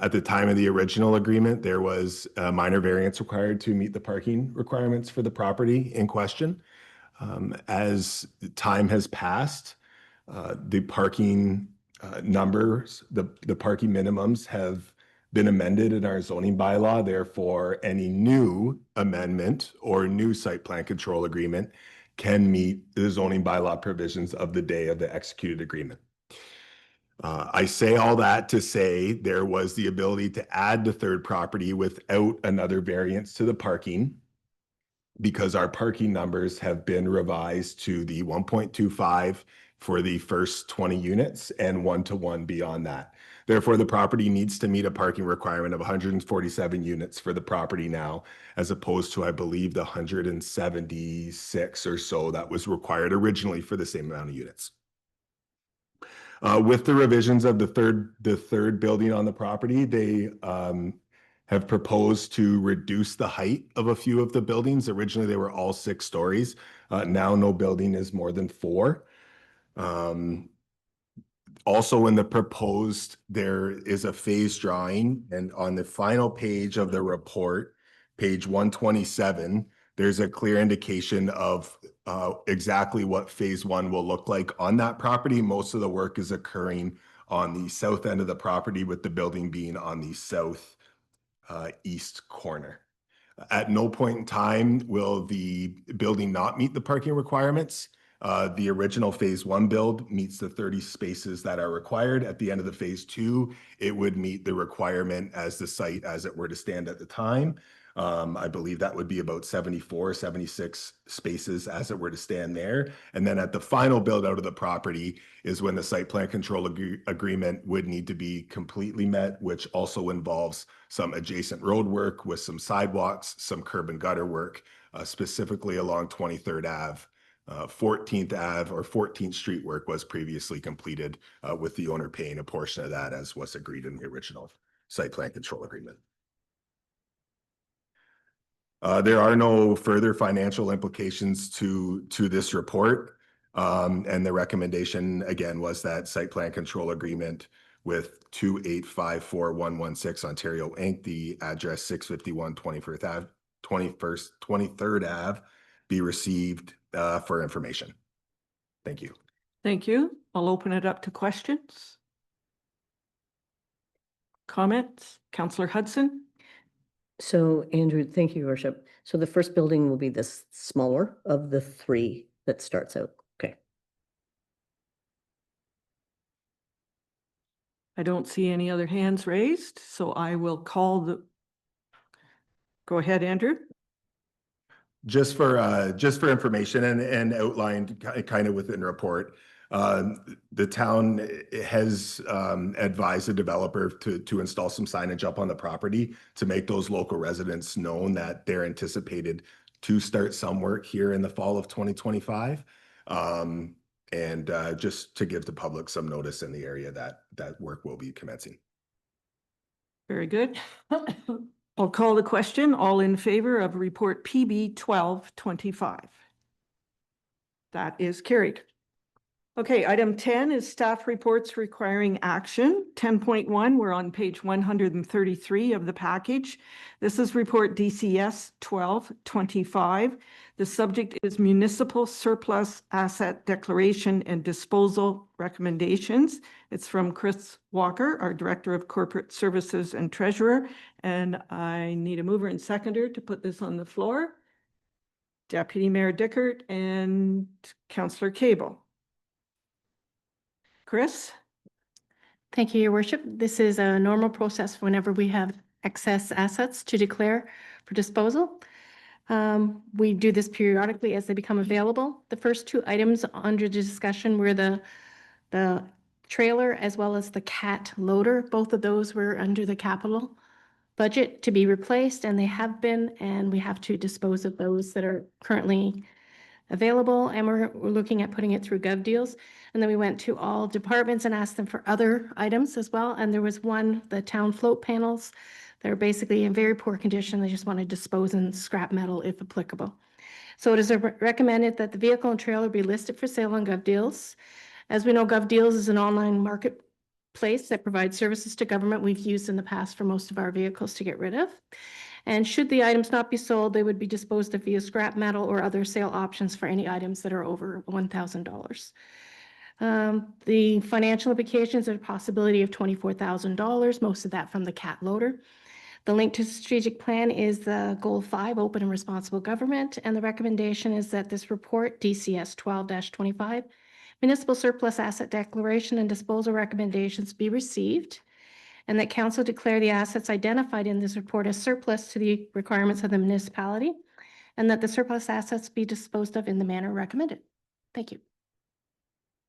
At the time of the original agreement, there was a minor variance required to meet the parking requirements for the property in question. As time has passed, the parking numbers, the parking minimums have been amended in our zoning bylaw. Therefore, any new amendment or new site plan control agreement can meet the zoning bylaw provisions of the day of the executed agreement. I say all that to say there was the ability to add the third property without another variance to the parking, because our parking numbers have been revised to the 1.25 for the first 20 units and 1-to-1 beyond that. Therefore, the property needs to meet a parking requirement of 147 units for the property now, as opposed to, I believe, the 176 or so that was required originally for the same amount of units. With the revisions of the third building on the property, they have proposed to reduce the height of a few of the buildings. Originally, they were all 6 stories. Now, no building is more than 4. Also in the proposed, there is a phase drawing, and on the final page of the report, page 127, there's a clear indication of exactly what phase one will look like on that property. Most of the work is occurring on the south end of the property, with the building being on the south east corner. At no point in time will the building not meet the parking requirements. The original phase one build meets the 30 spaces that are required. At the end of the phase two, it would meet the requirement as the site as it were to stand at the time. I believe that would be about 74, 76 spaces as it were to stand there. And then at the final build out of the property is when the site plan control agreement would need to be completely met, which also involves some adjacent road work with some sidewalks, some curb and gutter work, specifically along 23rd Ave. 14th Ave or 14th Street work was previously completed with the owner paying a portion of that, as was agreed in the original site plan control agreement. There are no further financial implications to this report. And the recommendation again was that site plan control agreement with 2854116 Ontario Inc., the address 651 23rd Ave, be received for information. Thank you. Thank you. I'll open it up to questions. Comments? Councillor Hudson? So Andrew, thank you, Your Worship. So the first building will be the smaller of the three that starts out. Okay. I don't see any other hands raised, so I will call the. Go ahead, Andrew. Just for information and outlined kind of within the report, the town has advised the developer to install some signage up on the property to make those local residents known that they're anticipated to start some work here in the fall of 2025. And just to give the public some notice in the area that work will be commencing. Very good. I'll call the question. All in favor of report PB 1225? That is carried. Okay, item 10 is staff reports requiring action. 10.1, we're on page 133 of the package. This is report DCS 1225. The subject is municipal surplus asset declaration and disposal recommendations. It's from Chris Walker, our Director of Corporate Services and Treasurer. And I need a mover and seconder to put this on the floor. Deputy Mayor Dickert and Councillor Cable. Chris? Thank you, Your Worship. This is a normal process whenever we have excess assets to declare for disposal. We do this periodically as they become available. The first two items under discussion were the trailer as well as the cat loader. Both of those were under the capital budget to be replaced, and they have been, and we have to dispose of those that are currently available, and we're looking at putting it through GovDeals. And then we went to all departments and asked them for other items as well. And there was one, the town float panels. They're basically in very poor condition. They just want to dispose in scrap metal if applicable. So it is recommended that the vehicle and trailer be listed for sale on GovDeals. As we know, GovDeals is an online marketplace that provides services to government we've used in the past for most of our vehicles to get rid of. And should the items not be sold, they would be disposed of via scrap metal or other sale options for any items that are over $1,000. The financial implications are a possibility of $24,000, most of that from the cat loader. The link to strategic plan is the goal 5, open and responsible government. And the recommendation is that this report, DCS 12-25, municipal surplus asset declaration and disposal recommendations be received, and that council declare the assets identified in this report as surplus to the requirements of the municipality, and that the surplus assets be disposed of in the manner recommended. Thank you.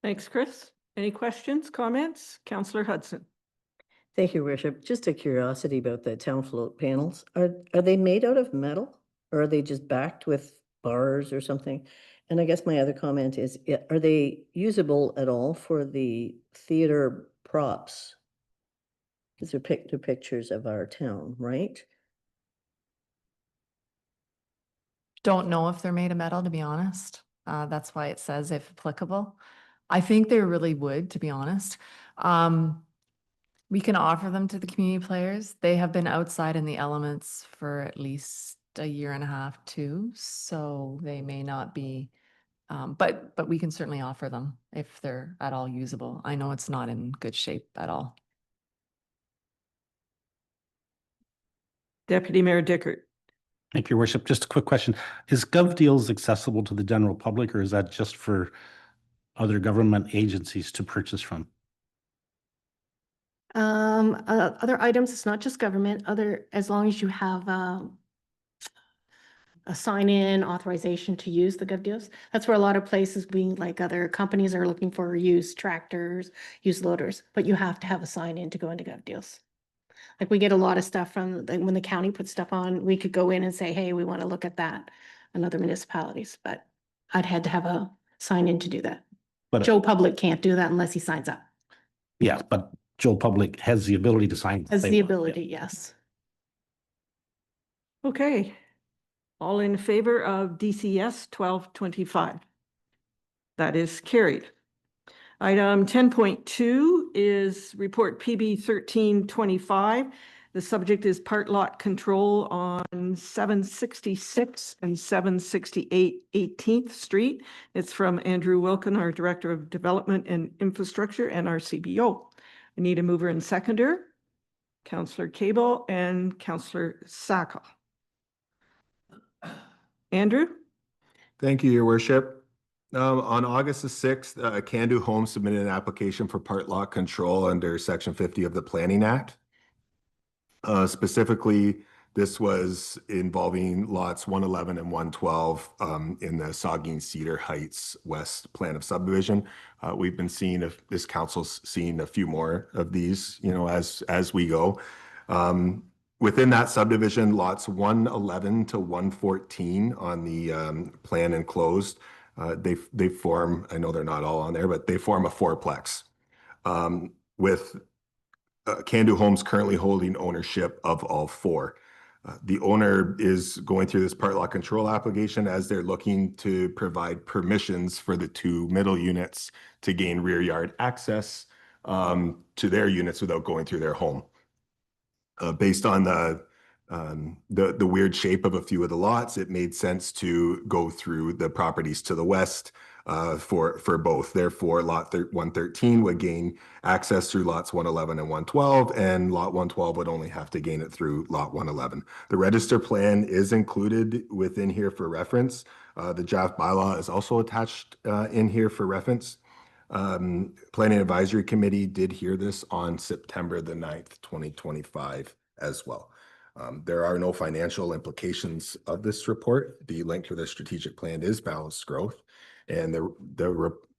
Thanks, Chris. Any questions, comments? Councillor Hudson. Thank you, Worship. Just a curiosity about the town float panels. Are they made out of metal, or are they just backed with bars or something? And I guess my other comment is, are they usable at all for the theater props? These are pictures of our town, right? Don't know if they're made of metal, to be honest. That's why it says if applicable. I think they really would, to be honest. We can offer them to the community players. They have been outside in the elements for at least a year and a half too, so they may not be, but we can certainly offer them if they're at all usable. I know it's not in good shape at all. Deputy Mayor Dickert. Thank you, Your Worship. Just a quick question. Is GovDeals accessible to the general public, or is that just for other government agencies to purchase from? Other items, it's not just government, as long as you have, a sign-in authorization to use the GovDeals. That's where a lot of places like other companies are looking for used tractors, used loaders, but you have to have a sign-in to go into GovDeals. Like we get a lot of stuff from, like, when the county puts stuff on, we could go in and say, hey, we want to look at that in other municipalities, but I'd had to have a sign-in to do that. But Joe Public can't do that unless he signs up. yeah, but Joe Public has the ability to sign. Has the ability, yes. Okay. All in favor of DCS 1225? That is carried. Item 10.2 is report PB 1325. The subject is part lot control on 766 and 768 18th Street. It's from Andrew Wilkin, our Director of Development and Infrastructure, and our CBO. I need a mover and seconder, Councillor Cable and Councillor Saka. Andrew? Thank you, Your Worship. On August the 6th, Candu Homes submitted an application for part lot control under Section 50 of the Planning Act. Specifically, this was involving lots 111 and 112 in the Saugeen Cedar Heights West Plan of Subdivision. We've been seeing, if this council's seen a few more of these, as we go. Within that subdivision, lots 111 to 114 on the plan enclosed, they form, I know they're not all on there, but they form a fourplex. With Candu Homes currently holding ownership of all four. The owner is going through this part lot control application as they're looking to provide permissions for the two middle units to gain rear yard access to their units without going through their home. Based on the weird shape of a few of the lots, it made sense to go through the properties to the west for both. Therefore, lot 113 would gain access through lots 111 and 112, and lot 112 would only have to gain it through lot 111. The register plan is included within here for reference. The draft bylaw is also attached in here for reference. Planning Advisory Committee did hear this on September the 9th, 2025 as well. There are no financial implications of this report. The link to the strategic plan is balanced growth, and the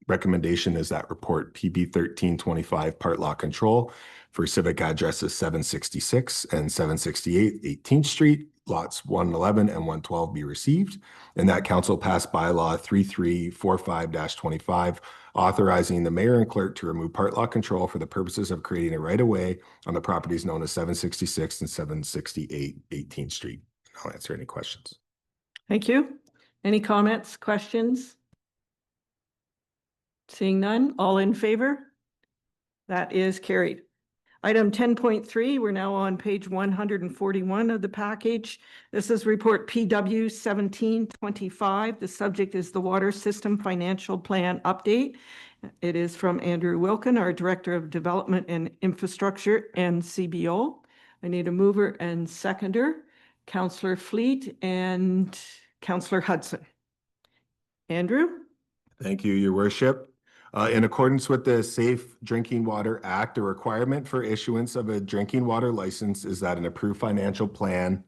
recommendation is that report PB 1325 part lot control for civic addresses 766 and 768 18th Street, lots 111 and 112 be received, and that council passed bylaw 3345-25 authorizing the mayor and clerk to remove part lot control for the purposes of creating a right-of-way on the properties known as 766 and 768 18th Street. I'll answer any questions. Thank you. Any comments, questions? Seeing none, all in favor? That is carried. Item 10.3, we're now on page 141 of the package. This is report PW 1725. The subject is the Water System Financial Plan Update. It is from Andrew Wilkin, our Director of Development and Infrastructure and CBO. I need a mover and seconder, Councillor Fleet and Councillor Hudson. Andrew? Thank you, Your Worship. In accordance with the Safe Drinking Water Act, a requirement for issuance of a drinking water license is that an approved financial plan,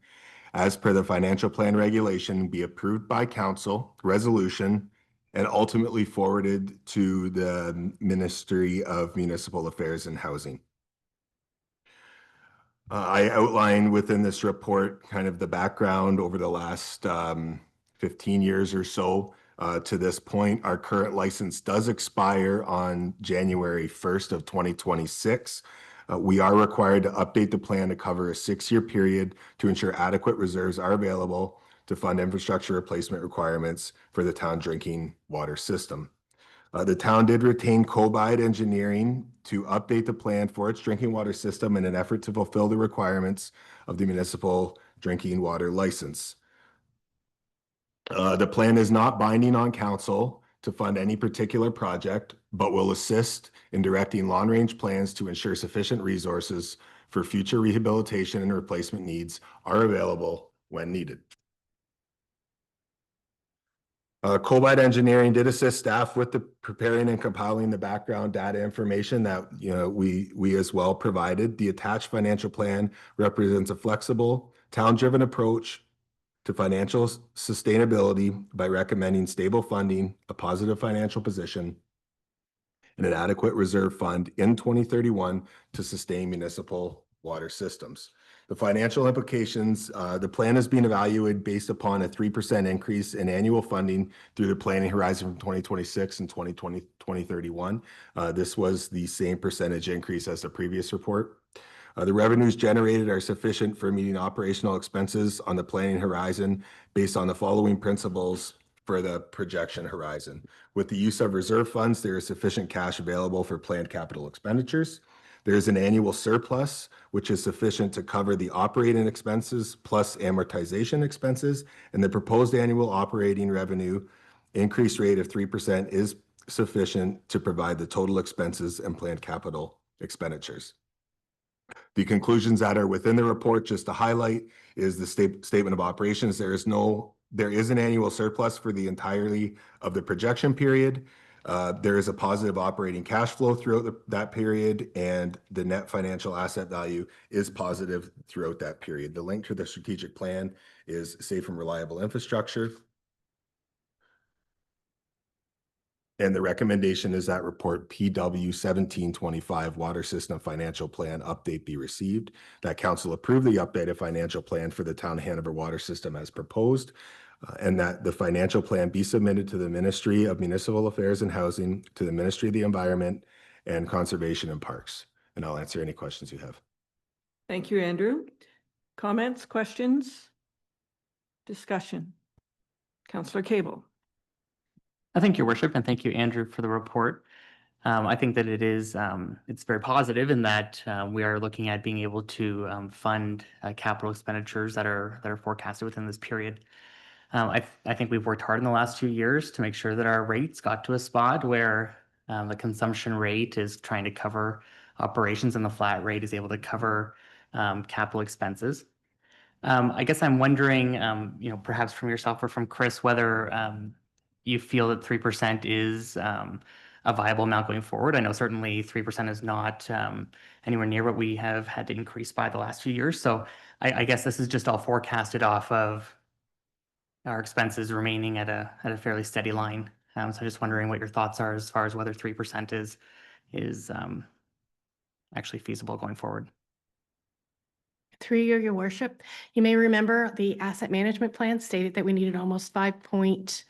as per the financial plan regulation, be approved by council, resolution, and ultimately forwarded to the Ministry of Municipal Affairs and Housing. I outline within this report kind of the background over the last 15 years or so. To this point, our current license does expire on January 1st of 2026. We are required to update the plan to cover a 6-year period to ensure adequate reserves are available to fund infrastructure replacement requirements for the town drinking water system. The town did retain Cobide Engineering to update the plan for its drinking water system in an effort to fulfill the requirements of the municipal drinking water license. The plan is not binding on council to fund any particular project, but will assist in directing long-range plans to ensure sufficient resources for future rehabilitation and replacement needs are available when needed. Colbite Engineering did assist staff with the preparing and compiling the background data information that we as well provided. The attached financial plan represents a flexible, town-driven approach to financial sustainability by recommending stable funding, a positive financial position, and an adequate reserve fund in 2031 to sustain municipal water systems. The financial implications, the plan is being evaluated based upon a 3% increase in annual funding through the planning horizon from 2026 and 2031. This was the same percentage increase as the previous report. The revenues generated are sufficient for meeting operational expenses on the planning horizon based on the following principles for the projection horizon. With the use of reserve funds, there is sufficient cash available for planned capital expenditures. There is an annual surplus, which is sufficient to cover the operating expenses plus amortization expenses, and the proposed annual operating revenue increase rate of 3% is sufficient to provide the total expenses and planned capital expenditures. The conclusions that are within the report, just to highlight, is the statement of operations. There is an annual surplus for the entirety of the projection period. There is a positive operating cash flow throughout that period, and the net financial asset value is positive throughout that period. The link to the strategic plan is safe and reliable infrastructure. And the recommendation is that report PW 1725 Water System Financial Plan Update be received, that council approve the updated financial plan for the Town of Hanover water system as proposed, and that the financial plan be submitted to the Ministry of Municipal Affairs and Housing, to the Ministry of the Environment and Conservation and Parks. And I'll answer any questions you have. Thank you, Andrew. Comments, questions, discussion? Councillor Cable. Thank you, Worship, and thank you, Andrew, for the report. I think that it's very positive in that we are looking at being able to fund capital expenditures that are forecasted within this period. I think we've worked hard in the last 2 years to make sure that our rates got to a spot where the consumption rate is trying to cover operations and the flat rate is able to cover capital expenses. I guess I'm wondering, perhaps from yourself or from Chris, whether you feel that 3% is a viable amount going forward. I know certainly 3% is not anywhere near what we have had to increase by the last few years. So I guess this is just all forecasted off of our expenses remaining at a fairly steady line. So just wondering what your thoughts are as far as whether 3% is actually feasible going forward. Through you, your worship, you may remember the asset management plan stated that we needed almost 5.59,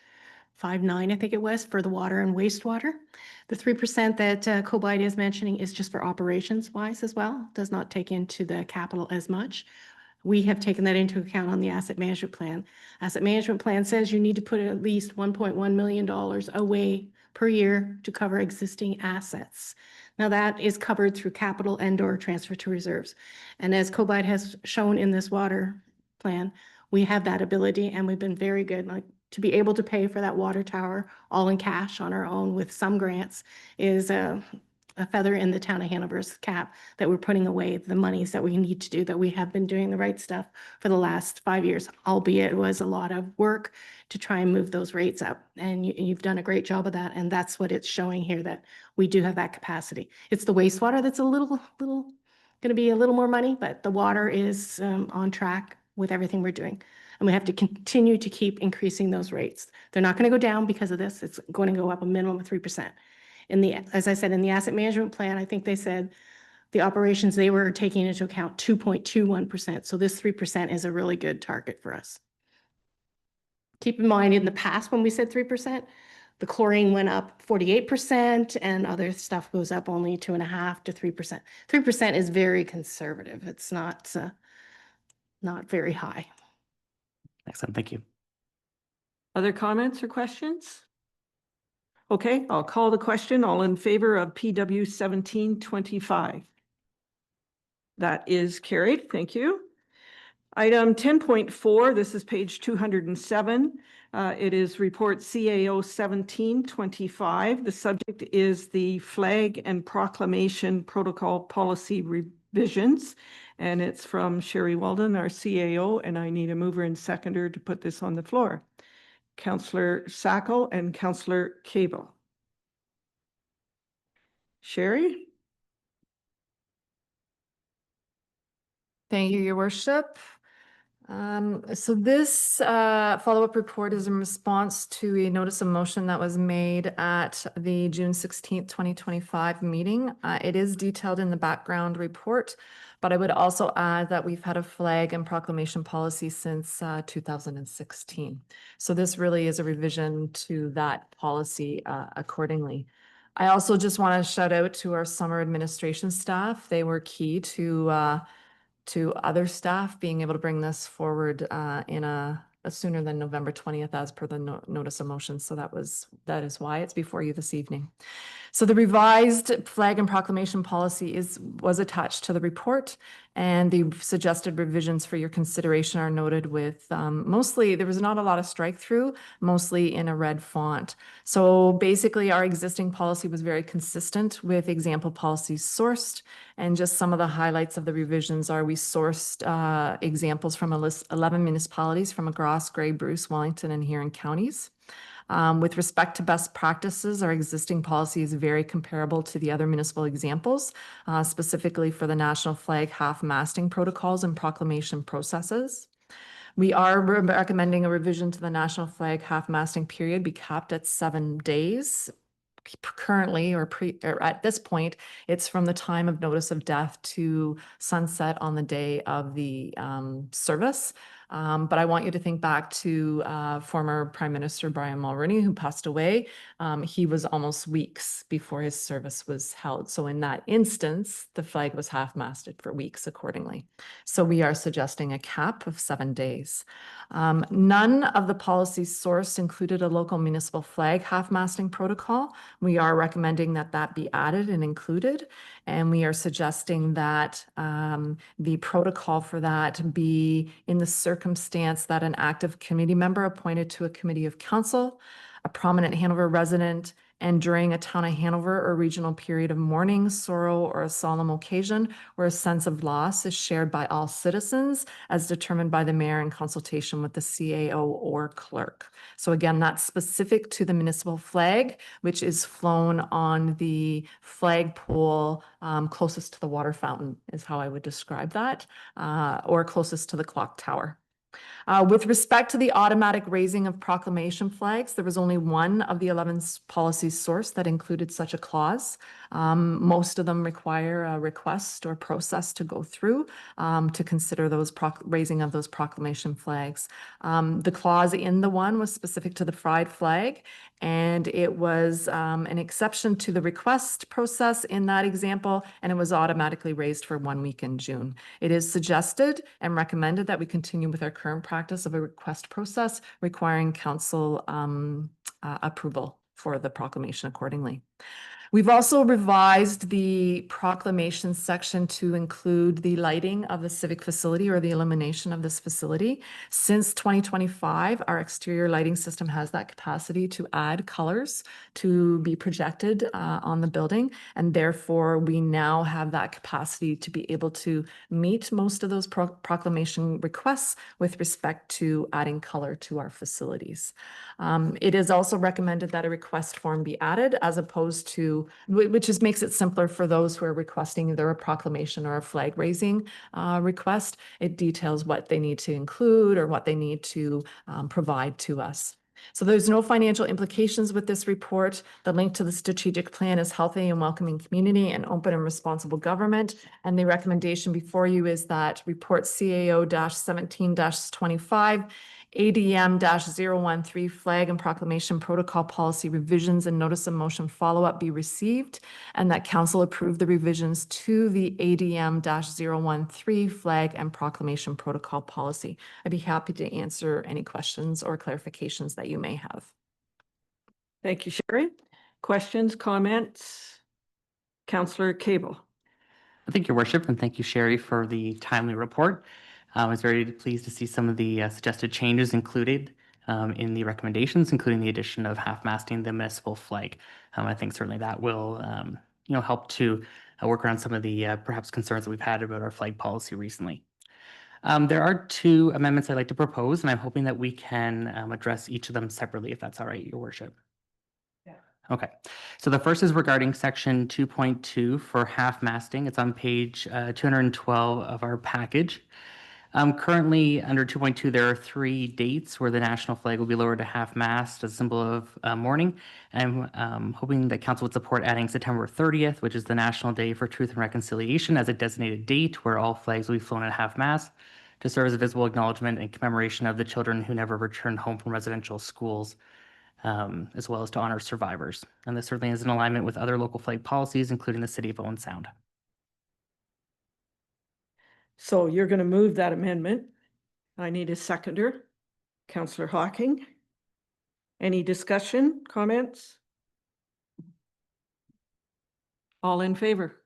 I think it was, for the water and wastewater. The 3% that Colbite is mentioning is just for operations wise as well, does not take into the capital as much. We have taken that into account on the asset management plan. Asset management plan says you need to put at least $1.1 million away per year to cover existing assets. Now that is covered through capital and/or transfer to reserves. And as Colbite has shown in this water plan, we have that ability, and we've been very good. Like, to be able to pay for that water tower all in cash on our own with some grants is a feather in the Town of Hanover's cap, that we're putting away the monies that we need to do, that we have been doing the right stuff for the last 5 years, albeit it was a lot of work to try and move those rates up. And you've done a great job of that. And that's what it's showing here, that we do have that capacity. It's the wastewater that's a little going to be a little more money, but the water is on track with everything we're doing. And we have to continue to keep increasing those rates. They're not going to go down because of this. It's going to go up a minimum of 3%. As I said, in the asset management plan, I think they said the operations, they were taking into account 2.21%. So this 3% is a really good target for us. Keep in mind, in the past, when we said 3%, the chlorine went up 48% and other stuff goes up only 2.5% to 3%. 3% is very conservative. It's not very high. Excellent. Thank you. Other comments or questions? Okay, I'll call the question. All in favor of PW 1725? That is carried. Thank you. Item 10.4, this is page 207. It is report CAO 1725. The subject is the flag and proclamation protocol policy revisions. And it's from Sherry Weldon, our CAO, and I need a mover and seconder to put this on the floor. Councillor Sacco and Councillor Cable. Sherry? Thank you, Your Worship. So this follow-up report is in response to a notice of motion that was made at the June 16th, 2025 meeting. It is detailed in the background report, but I would also add that we've had a flag and proclamation policy since 2016. So this really is a revision to that policy accordingly. I also just want to shout out to our summer administration staff. They were key to other staff being able to bring this forward in a sooner than November 20th as per the notice of motion. So that is why it's before you this evening. So the revised flag and proclamation policy was attached to the report, and the suggested revisions for your consideration are noted with mostly, there was not a lot of strike through, mostly in a red font. So basically our existing policy was very consistent with example policies sourced, and just some of the highlights of the revisions are we sourced examples from 11 municipalities from McGross, Grey, Bruce, Wellington, and Huron counties. With respect to best practices, our existing policy is very comparable to the other municipal examples, specifically for the national flag half-masting protocols and proclamation processes. We are recommending a revision to the national flag half-masting period be capped at 7 days. Currently, or at this point, it's from the time of notice of death to sunset on the day of the service. But I want you to think back to former Prime Minister Brian Mulroney, who passed away. He was almost weeks before his service was held. So in that instance, the flag was half-masted for weeks accordingly. So we are suggesting a cap of 7 days. None of the policies sourced included a local municipal flag half-masting protocol. We are recommending that that be added and included. And we are suggesting that the protocol for that be in the circumstance that an active committee member appointed to a committee of council, a prominent Hanover resident, and during a town of Hanover or regional period of mourning, sorrow, or a solemn occasion where a sense of loss is shared by all citizens as determined by the mayor in consultation with the CAO or clerk. So again, that's specific to the municipal flag, which is flown on the flagpole closest to the water fountain is how I would describe that, or closest to the clock tower. With respect to the automatic raising of proclamation flags, there was only one of the 11 policies sourced that included such a clause. Most of them require a request or process to go through to consider those raising of those proclamation flags. The clause in the one was specific to the fried flag, and it was an exception to the request process in that example, and it was automatically raised for 1 week in June. It is suggested and recommended that we continue with our current practice of a request process requiring council approval for the proclamation accordingly. We've also revised the proclamation section to include the lighting of the civic facility or the illumination of this facility. Since 2025, our exterior lighting system has that capacity to add colors to be projected on the building. And therefore, we now have that capacity to be able to meet most of those proclamation requests with respect to adding color to our facilities. It is also recommended that a request form be added as opposed to, which just makes it simpler for those who are requesting either a proclamation or a flag raising request. It details what they need to include or what they need to provide to us. So there's no financial implications with this report. The link to the strategic plan is healthy and welcoming community and open and responsible government. And the recommendation before you is that report CAO-17-25 ADM-013 flag and proclamation protocol policy revisions and notice of motion follow-up be received, and that council approve the revisions to the ADM-013 flag and proclamation protocol policy. I'd be happy to answer any questions or clarifications that you may have. Thank you, Sherry. Questions, comments? Councillor Cable. Thank you, Your Worship, and thank you, Sherry, for the timely report. I was very pleased to see some of the suggested changes included in the recommendations, including the addition of half-masting the municipal flag. I think certainly that will, help to work around some of the perhaps concerns that we've had about our flag policy recently. There are two amendments I'd like to propose, and I'm hoping that we can address each of them separately, if that's all right, Your Worship. Yeah. Okay. So the first is regarding section 2.2 for half-masting. It's on page 212 of our package. Currently, under 2.2, there are 3 dates where the national flag will be lowered to half-mast as a symbol of mourning. I'm hoping that council would support adding September 30th, which is the National Day for Truth and Reconciliation, as a designated date where all flags will be flown at half-mast to serve as a visible acknowledgement and commemoration of the children who never returned home from residential schools, as well as to honor survivors. And this certainly is in alignment with other local flag policies, including the City of Owen Sound. So you're going to move that amendment. I need a seconder. Councillor Hocking. Any discussion, comments? All in favor?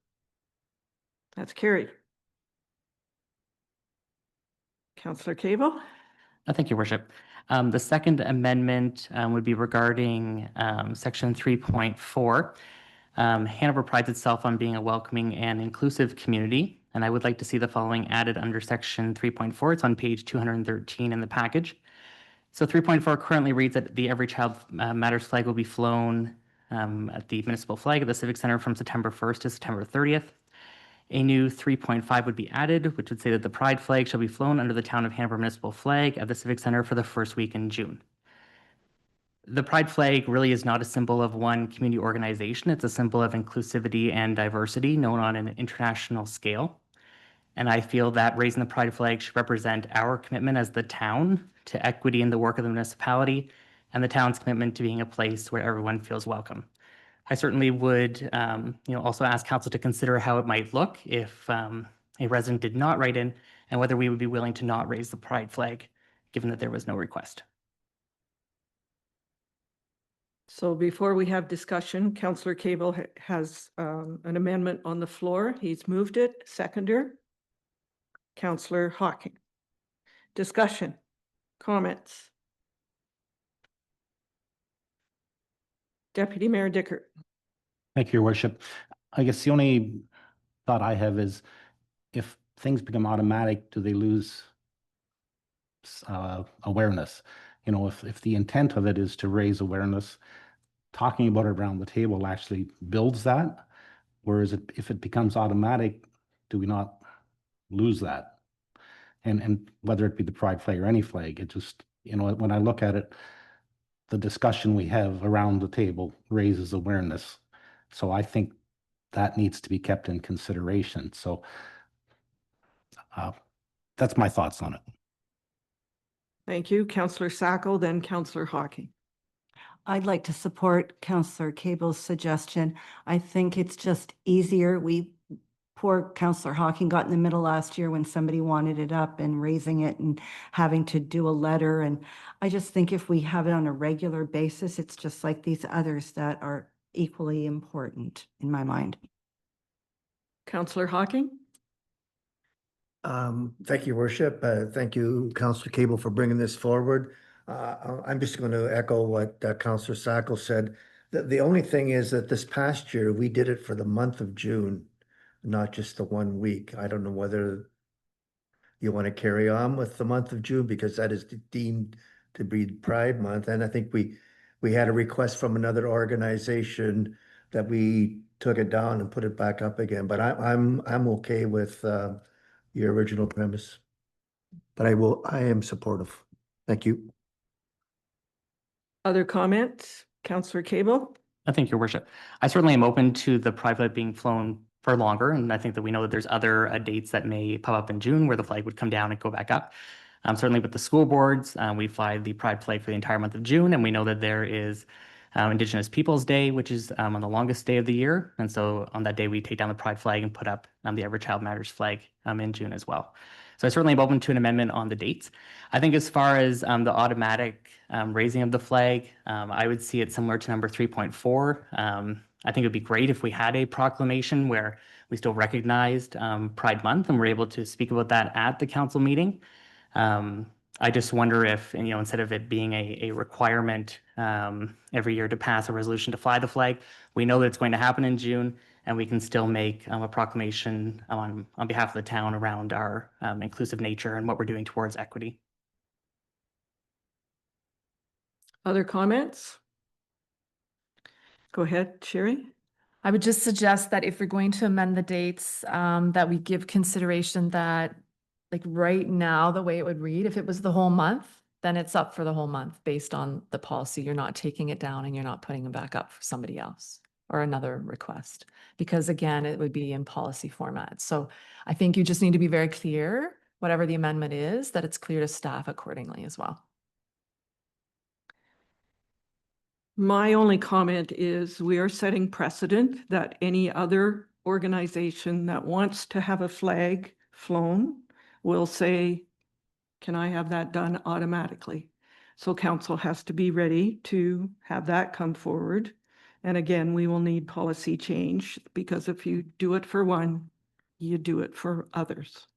That's carried. Councillor Cable. Thank you, Worship. The second amendment would be regarding section 3.4. Hanover prides itself on being a welcoming and inclusive community, and I would like to see the following added under section 3.4. It's on page 213 in the package. So 3.4 currently reads that the Every Child Matters flag will be flown at the municipal flag at the Civic Center from September 1st to September 30th. A new 3.5 would be added, which would say that the Pride flag shall be flown under the Town of Hanover municipal flag at the Civic Center for the first week in June. The Pride flag really is not a symbol of one community organization. It's a symbol of inclusivity and diversity known on an international scale. And I feel that raising the Pride flag should represent our commitment as the town to equity in the work of the municipality and the town's commitment to being a place where everyone feels welcome. I certainly would, also ask council to consider how it might look if a resident did not write in, and whether we would be willing to not raise the Pride flag, given that there was no request. So before we have discussion, Councillor Cable has an amendment on the floor. He's moved it. Seconder. Councillor Hocking. Discussion, comments. Deputy Mayor Dickert. Thank you, Your Worship. I guess the only thought I have is if things become automatic, do they lose awareness? If the intent of it is to raise awareness, talking about it around the table actually builds that. Whereas if it becomes automatic, do we not lose that? And whether it be the Pride flag or any flag, it just, when I look at it, the discussion we have around the table raises awareness. So I think that needs to be kept in consideration. So that's my thoughts on it. Thank you. Councillor Sacco, then Councillor Hocking. I'd like to support Councillor Cable's suggestion. I think it's just easier. Poor Councillor Hocking got in the middle last year when somebody wanted it up and raising it and having to do a letter. And I just think if we have it on a regular basis, it's just like these others that are equally important in my mind. Councillor Hocking. Thank you, Worship. Thank you, Councillor Cable, for bringing this forward. I'm just going to echo what Councillor Sacco said. The only thing is that this past year, we did it for the month of June, not just the 1 week. I don't know whether you want to carry on with the month of June because that is deemed to be Pride Month. And I think we had a request from another organization that we took it down and put it back up again. But I'm okay with your original premise. But I am supportive. Thank you. Other comments? Councillor Cable. Thank you, Your Worship. I certainly am open to the Pride flag being flown for longer, and I think that we know that there's other dates that may pop up in June where the flag would come down and go back up. Certainly with the school boards, we fly the Pride flag for the entire month of June, and we know that there is Indigenous Peoples Day, which is on the longest day of the year. And so on that day, we take down the Pride flag and put up the Every Child Matters flag in June as well. So I certainly am open to an amendment on the dates. I think as far as the automatic raising of the flag, I would see it similar to number 3.4. I think it'd be great if we had a proclamation where we still recognized Pride Month and we're able to speak about that at the council meeting. I just wonder if, and, instead of it being a requirement every year to pass a resolution to fly the flag, we know that it's going to happen in June, and we can still make a proclamation on behalf of the town around our inclusive nature and what we're doing towards equity. Other comments? Go ahead, Sherry. I would just suggest that if we're going to amend the dates, that we give consideration that, like right now, the way it would read, if it was the whole month, then it's up for the whole month based on the policy. You're not taking it down and you're not putting it back up for somebody else or another request. Because again, it would be in policy format. So I think you just need to be very clear, whatever the amendment is, that it's clear to staff accordingly as well. My only comment is we are setting precedent that any other organization that wants to have a flag flown will say, can I have that done automatically? So council has to be ready to have that come forward. And again, we will need policy change, because if you do it for one, you do it for others.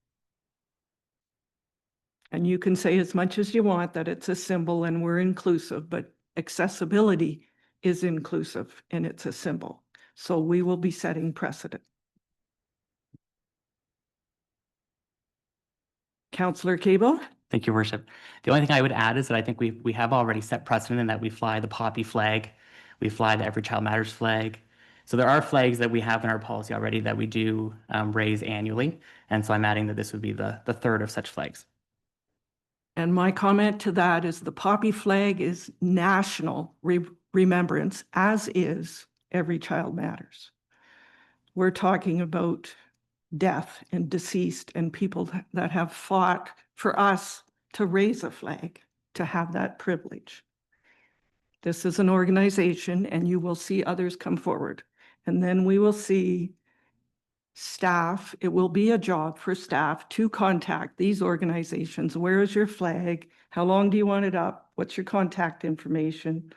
And you can say as much as you want that it's a symbol and we're inclusive, but accessibility is inclusive and it's a symbol. So we will be setting precedent. Councillor Cable? Thank you, Worship. The only thing I would add is that I think we have already set precedent in that we fly the poppy flag, we fly the Every Child Matters flag. So there are flags that we have in our policy already that we do raise annually. And so I'm adding that this would be the third of such flags. And my comment to that is the poppy flag is national remembrance, as is Every Child Matters. We're talking about death and deceased and people that have fought for us to raise a flag, to have that privilege. This is an organization, and you will see others come forward. And then we will see staff, it will be a job for staff to contact these organizations. Where is your flag? How long do you want it up? What's your contact information?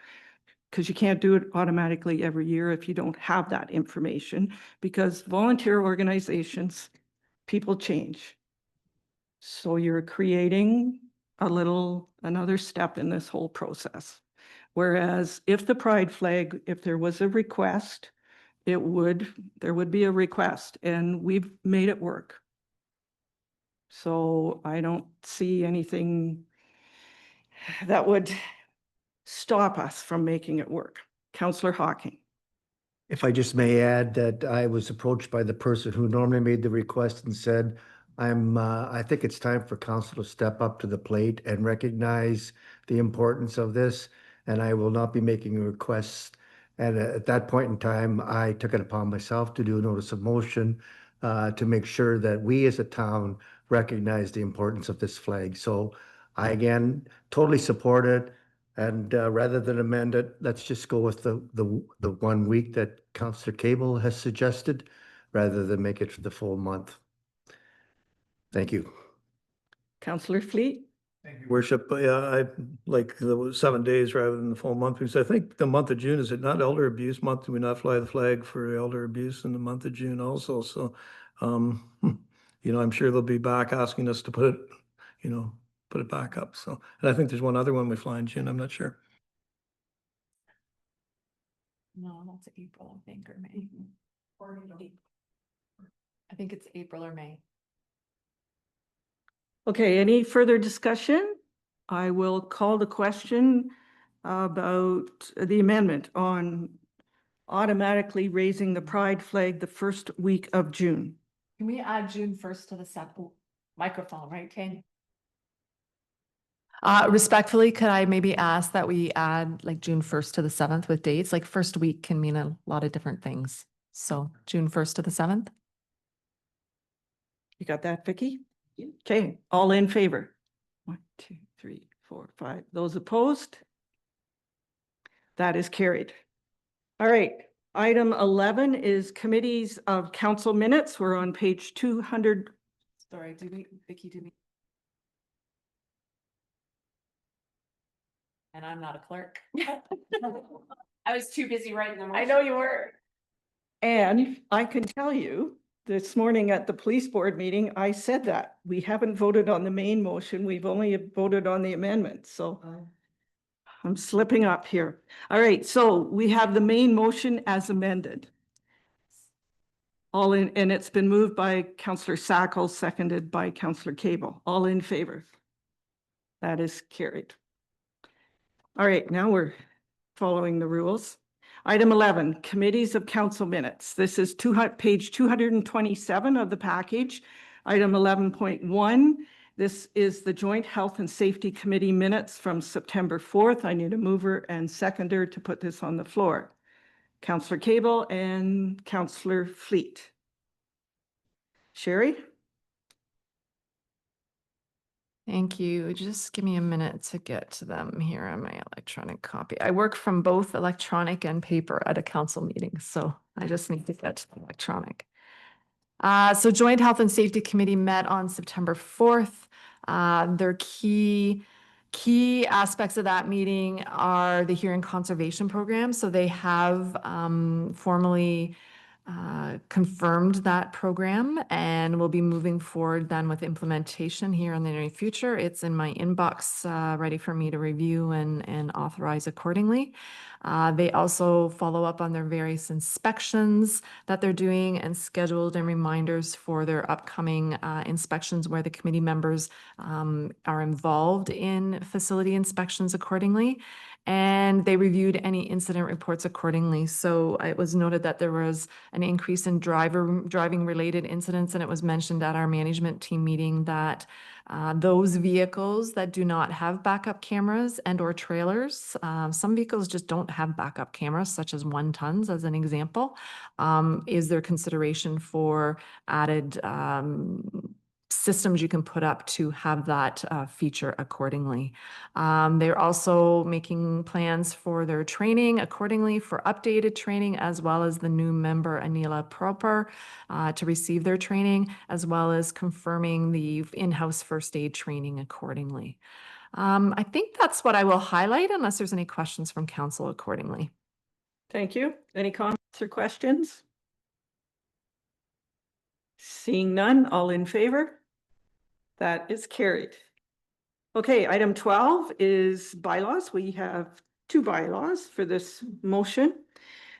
Because you can't do it automatically every year if you don't have that information, because volunteer organizations, people change. So you're creating another step in this whole process. Whereas if the pride flag, if there was a request, there would be a request, and we've made it work. So I don't see anything that would stop us from making it work. Councillor Hawking. If I just may add that I was approached by the person who normally made the request and said, I think it's time for council to step up to the plate and recognize the importance of this, and I will not be making a request. And at that point in time, I took it upon myself to do a notice of motion to make sure that we as a town recognize the importance of this flag. So I, again, totally support it. And rather than amend it, let's just go with the 1 week that Councillor Cable has suggested, rather than make it for the full month. Thank you. Councillor Fleet. Worship, yeah, I like the 7 days rather than the full month, because I think the month of June, is it not Elder Abuse Month? Do we not fly the flag for elder abuse in the month of June also? So, I'm sure they'll be back asking us to put it back up. So, and I think there's one other one we fly in June. I'm not sure. No, that's April, I think, or May. I think it's April or May. Okay, any further discussion? I will call the question about the amendment on automatically raising the pride flag the first week of June. Can we add June 1st to the microphone, right, Kane? Respectfully, could I maybe ask that we add like June 1st to the 7th with dates? Like first week can mean a lot of different things. So June 1st to the 7th. You got that, Vicky? Okay, all in favor? 1, 2, 3, 4, 5. Those opposed? That is carried. All right, item 11 is committees of council minutes. We're on page 200. Sorry, Vicky, do we? And I'm not a clerk. I was too busy writing them. I know you were. And I can tell you, this morning at the police board meeting, I said that we haven't voted on the main motion. We've only voted on the amendment. So I'm slipping up here. All right, so we have the main motion as amended. All in, and it's been moved by Councillor Sackle, seconded by Councillor Cable. All in favor? That is carried. All right, now we're following the rules. Item 11, committees of council minutes. This is page 227 of the package. Item 11.1, this is the Joint Health and Safety Committee minutes from September 4th. I need a mover and seconder to put this on the floor. Councillor Cable and Councillor Fleet. Sherry? Thank you. Just give me a minute to get to them here on my electronic copy. I work from both electronic and paper at a council meeting, so I just need to get to the electronic. So Joint Health and Safety Committee met on September 4th. Their key aspects of that meeting are the hearing conservation program. So they have formally confirmed that program and will be moving forward then with implementation here in the near future. It's in my inbox, ready for me to review and authorize accordingly. They also follow up on their various inspections that they're doing and scheduled and reminders for their upcoming inspections where the committee members are involved in facility inspections accordingly. And they reviewed any incident reports accordingly. So it was noted that there was an increase in driving related incidents, and it was mentioned at our management team meeting that those vehicles that do not have backup cameras and or trailers, some vehicles just don't have backup cameras, such as 1 tons as an example, is there consideration for added systems you can put up to have that feature accordingly. They're also making plans for their training accordingly for updated training, as well as the new member Anila Proper to receive their training, as well as confirming the in-house first aid training accordingly. I think that's what I will highlight unless there's any questions from council accordingly. Thank you. Any comments or questions? Seeing none, all in favor? That is carried. Okay, item 12 is bylaws. We have 2 bylaws for this motion.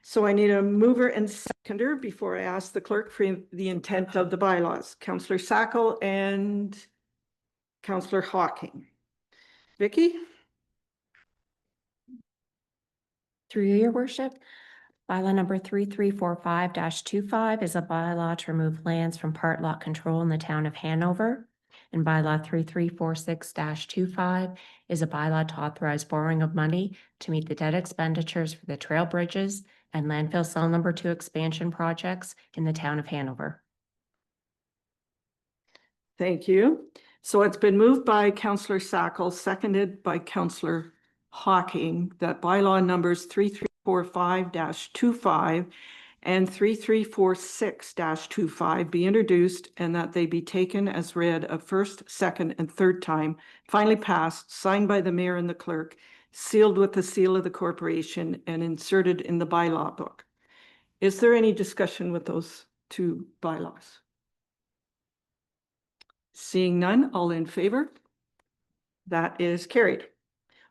So I need a mover and seconder before I ask the clerk for the intent of the bylaws. Councillor Sackle and Councillor Hawking. Vicky? Through you, your worship. Bylaw number 3345-25 is a bylaw to remove lands from part lot control in the town of Hanover. And bylaw 3346-25 is a bylaw to authorize borrowing of money to meet the debt expenditures for the trail bridges and landfill cell number 2 expansion projects in the town of Hanover. Thank you. So it's been moved by Councillor Sackle, seconded by Councillor Hawking, that bylaw numbers 3345-25 and 3346-25 be introduced and that they be taken as read a first, second, and third time, finally passed, signed by the mayor and the clerk, sealed with the seal of the corporation, and inserted in the bylaw book. Is there any discussion with those 2 bylaws? Seeing none, all in favor? That is carried.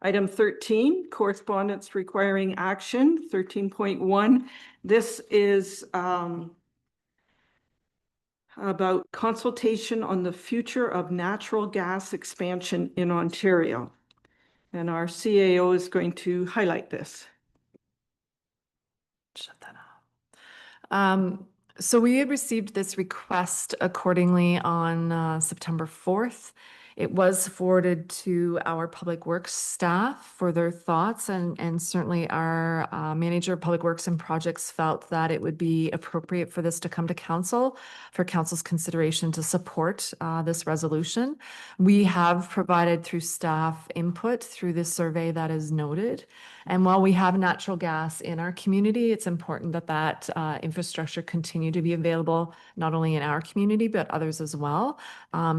Item 13, correspondence requiring action, 13.1. This is about consultation on the future of natural gas expansion in Ontario. And our CAO is going to highlight this. Shut that off. So we had received this request accordingly on September 4th. It was forwarded to our Public Works staff for their thoughts, and certainly our manager of Public Works and Projects felt that it would be appropriate for this to come to council for council's consideration to support this resolution. We have provided through staff input through this survey that is noted. And while we have natural gas in our community, it's important that infrastructure continue to be available, not only in our community, but others as well.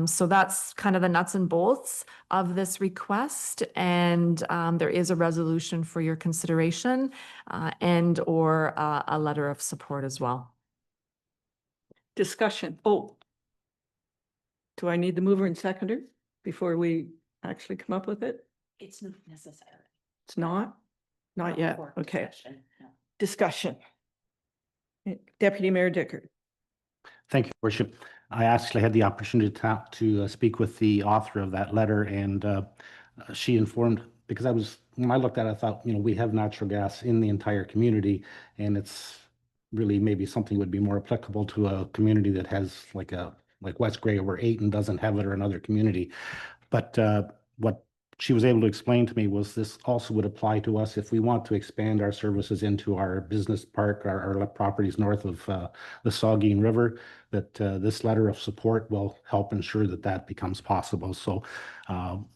So that's kind of the nuts and bolts of this request. And there is a resolution for your consideration and/or a letter of support as well. Discussion. Oh. Do I need the mover and seconder before we actually come up with it? It's not necessary. It's not? Not yet. for Okay. discussion, no. Discussion. Deputy Mayor Dickert. Thank you, Worship. I actually had the opportunity to speak with the author of that letter, and she informed, because when I looked at it, I thought, we have natural gas in the entire community, and it's really maybe something would be more applicable to a community that has like West Grey or Ayton doesn't have it, or another community. But what she was able to explain to me was this also would apply to us if we want to expand our services into our business park, our properties north of the Saugeen River, that this letter of support will help ensure that becomes possible. So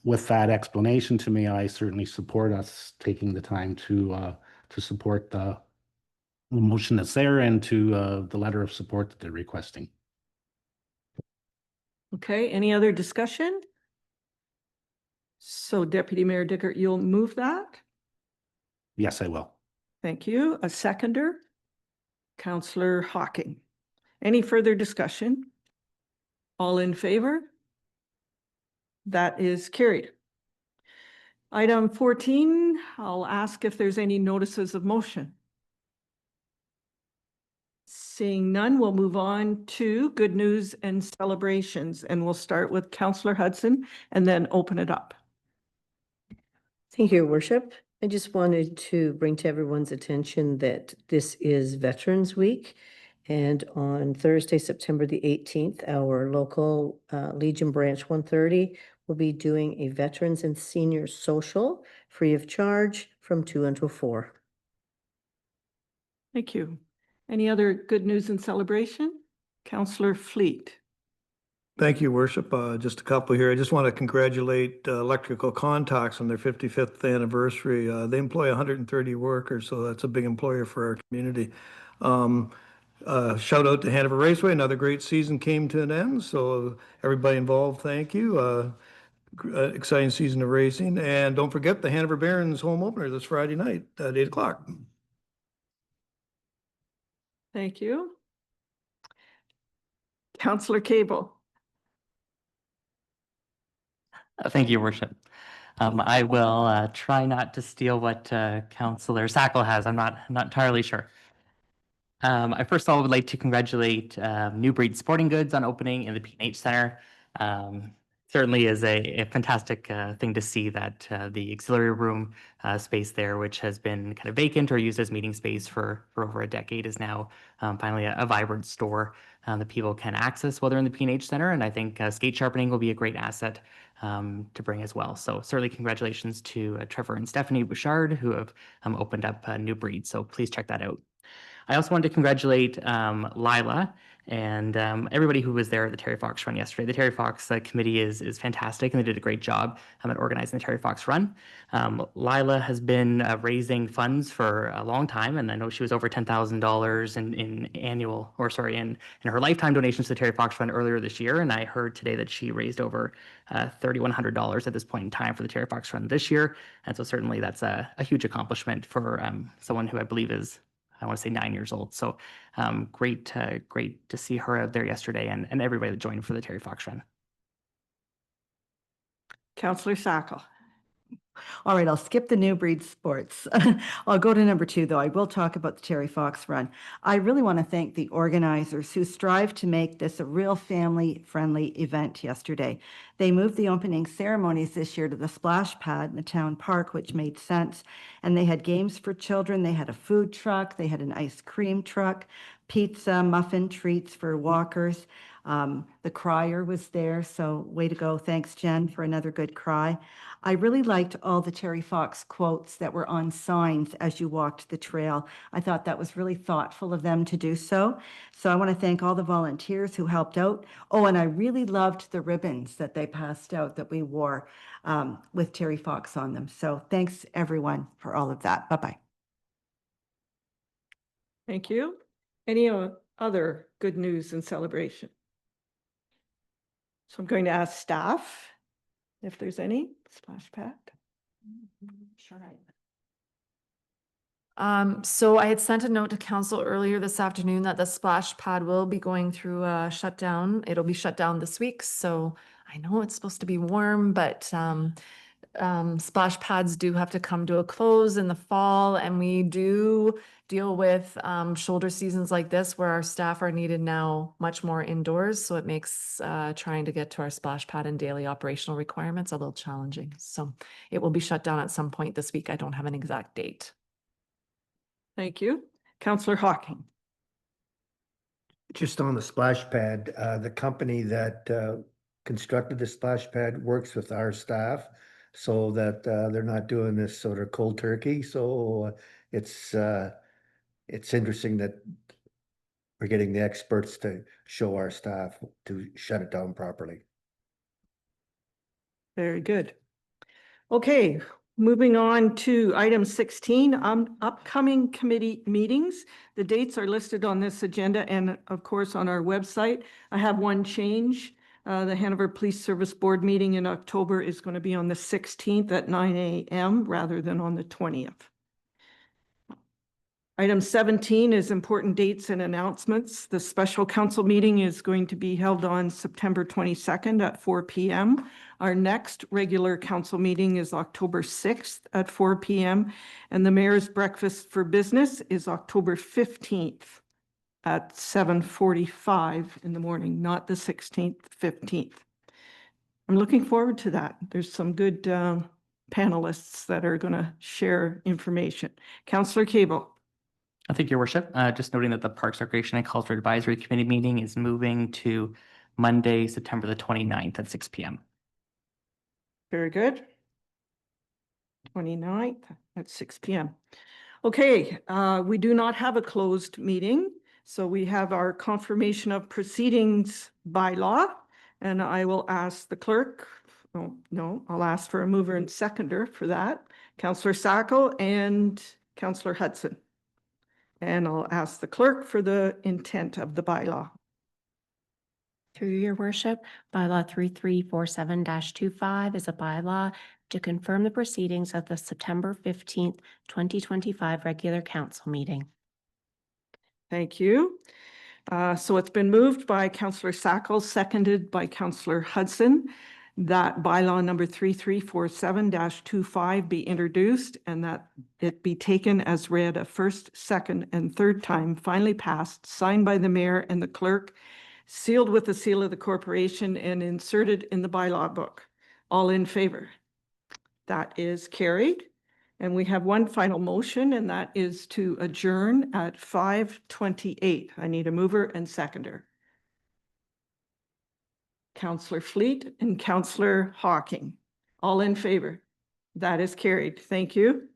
with that explanation to me, I certainly support us taking the time to support the motion that's there and to the letter of support that they're requesting. Okay, any other discussion? So Deputy Mayor Dickert, you'll move that? Yes, I will. Thank you. A seconder? Councillor Hocking. Any further discussion? All in favor? That is carried. Item 14, I'll ask if there's any notices of motion. Seeing none, we'll move on to good news and celebrations, and we'll start with Councillor Hudson and then open it up. Thank you, Your Worship. I just wanted to bring to everyone's attention that this is Veterans Week. And on Thursday, September the 18th, our local Legion Branch 130 will be doing a Veterans and Seniors Social free of charge from 2 until 4. Thank you. Any other good news and celebration? Councillor Fleet. Thank you, Worship. Just a couple here. I just want to congratulate Electrical Contacts on their 55th anniversary. They employ 130 workers, so that's a big employer for our community. Shout out to Hanover Raceway. Another great season came to an end, so everybody involved, thank you. Exciting season of racing. And don't forget the Hanover Barons home opener this Friday night at 8 o'clock. Thank you. Councillor Cable. Thank you, Your Worship. I will try not to steal what Councillor Sackle has. I'm not entirely sure. I first of all would like to congratulate New Breed Sporting Goods on opening in the P&H Center. Certainly is a fantastic thing to see that the auxiliary room space there, which has been kind of vacant or used as meeting space for over a decade, is now finally a vibrant store that people can access while they're in the P&H Center. And I think skate sharpening will be a great asset to bring as well. So certainly congratulations to Trevor and Stephanie Bouchard, who have opened up New Breed. So please check that out. I also wanted to congratulate Lila and everybody who was there at the Terry Fox Run yesterday. The Terry Fox committee is fantastic, and they did a great job at organizing the Terry Fox Run. Lila has been raising funds for a long time, and I know she was over $10,000 in her lifetime donations to the Terry Fox Run earlier this year. And I heard today that she raised over $3,100 at this point in time for the Terry Fox Run this year. And so certainly that's a huge accomplishment for someone who I believe is, I want to say 9 years old. So great to see her out there yesterday and everybody that joined for the Terry Fox Run. Councillor Sackle. All right, I'll skip the New Breed Sports. I'll go to number 2, though. I will talk about the Terry Fox Run. I really want to thank the organizers who strived to make this a real family-friendly event yesterday. They moved the opening ceremonies this year to the splash pad in the town park, which made sense. And they had games for children. They had a food truck. They had an ice cream truck, pizza, muffin treats for walkers. The crier was there, so way to go. Thanks, Jen, for another good cry. I really liked all the Terry Fox quotes that were on signs as you walked the trail. I thought that was really thoughtful of them to do so. So I want to thank all the volunteers who helped out. Oh, and I really loved the ribbons that they passed out that we wore with Terry Fox on them. So thanks, everyone, for all of that. Bye-bye. Thank you. Any other good news and celebration? So I'm going to ask staff if there's any splash pad. Sure. So I had sent a note to council earlier this afternoon that the splash pad will be going through a shutdown. It'll be shut down this week, so I know it's supposed to be warm, but splash pads do have to come to a close in the fall, and we do deal with shoulder seasons like this where our staff are needed now much more indoors, so it makes trying to get to our splash pad and daily operational requirements a little challenging. So it will be shut down at some point this week. I don't have an exact date. Thank you. Councillor Hawking. Just on the splash pad, the company that constructed the splash pad works with our staff so that they're not doing this sort of cold turkey. So it's interesting that we're getting the experts to show our staff to shut it down properly. Very good. Okay, moving on to item 16, upcoming committee meetings. The dates are listed on this agenda and of course on our website. I have one change. The Hanover Police Service Board meeting in October is going to be on the 16th at 9 a.m. rather than on the 20th. Item 17 is important dates and announcements. The special council meeting is going to be held on September 22nd at 4 p.m. Our next regular council meeting is October 6th at 4 p.m. And the mayor's breakfast for business is October 15th at 7:45 in the morning, not the 16th, 15th. I'm looking forward to that. There's some good panelists that are going to share information. Councillor Cable. Thank you, Your Worship. Just noting that the Parks, Recreation and Culture Advisory Committee meeting is moving to Monday, September the 29th at 6 p.m. Very good. 29th at 6 p.m. Okay, we do not have a closed meeting, so we have our confirmation of proceedings bylaw, and I will ask the clerk. Oh, no, I'll ask for a mover and seconder for that. Councillor Sacco and Councillor Hudson. And I'll ask the clerk for the intent of the bylaw. Through your worship, bylaw 3347-25 is a bylaw to confirm the proceedings of the September 15th, 2025 regular council meeting. Thank you. So it's been moved by Councillor Sacco, seconded by Councillor Hudson, that bylaw number 3347-25 be introduced and that it be taken as read a first, second, and third time, finally passed, signed by the mayor and the clerk, sealed with the seal of the corporation and inserted in the bylaw book. All in favor? That is carried. And we have one final motion, and that is to adjourn at 5:28. I need a mover and seconder. Councillor Fleet and Councillor Hawking. All in favor? That is carried. Thank you.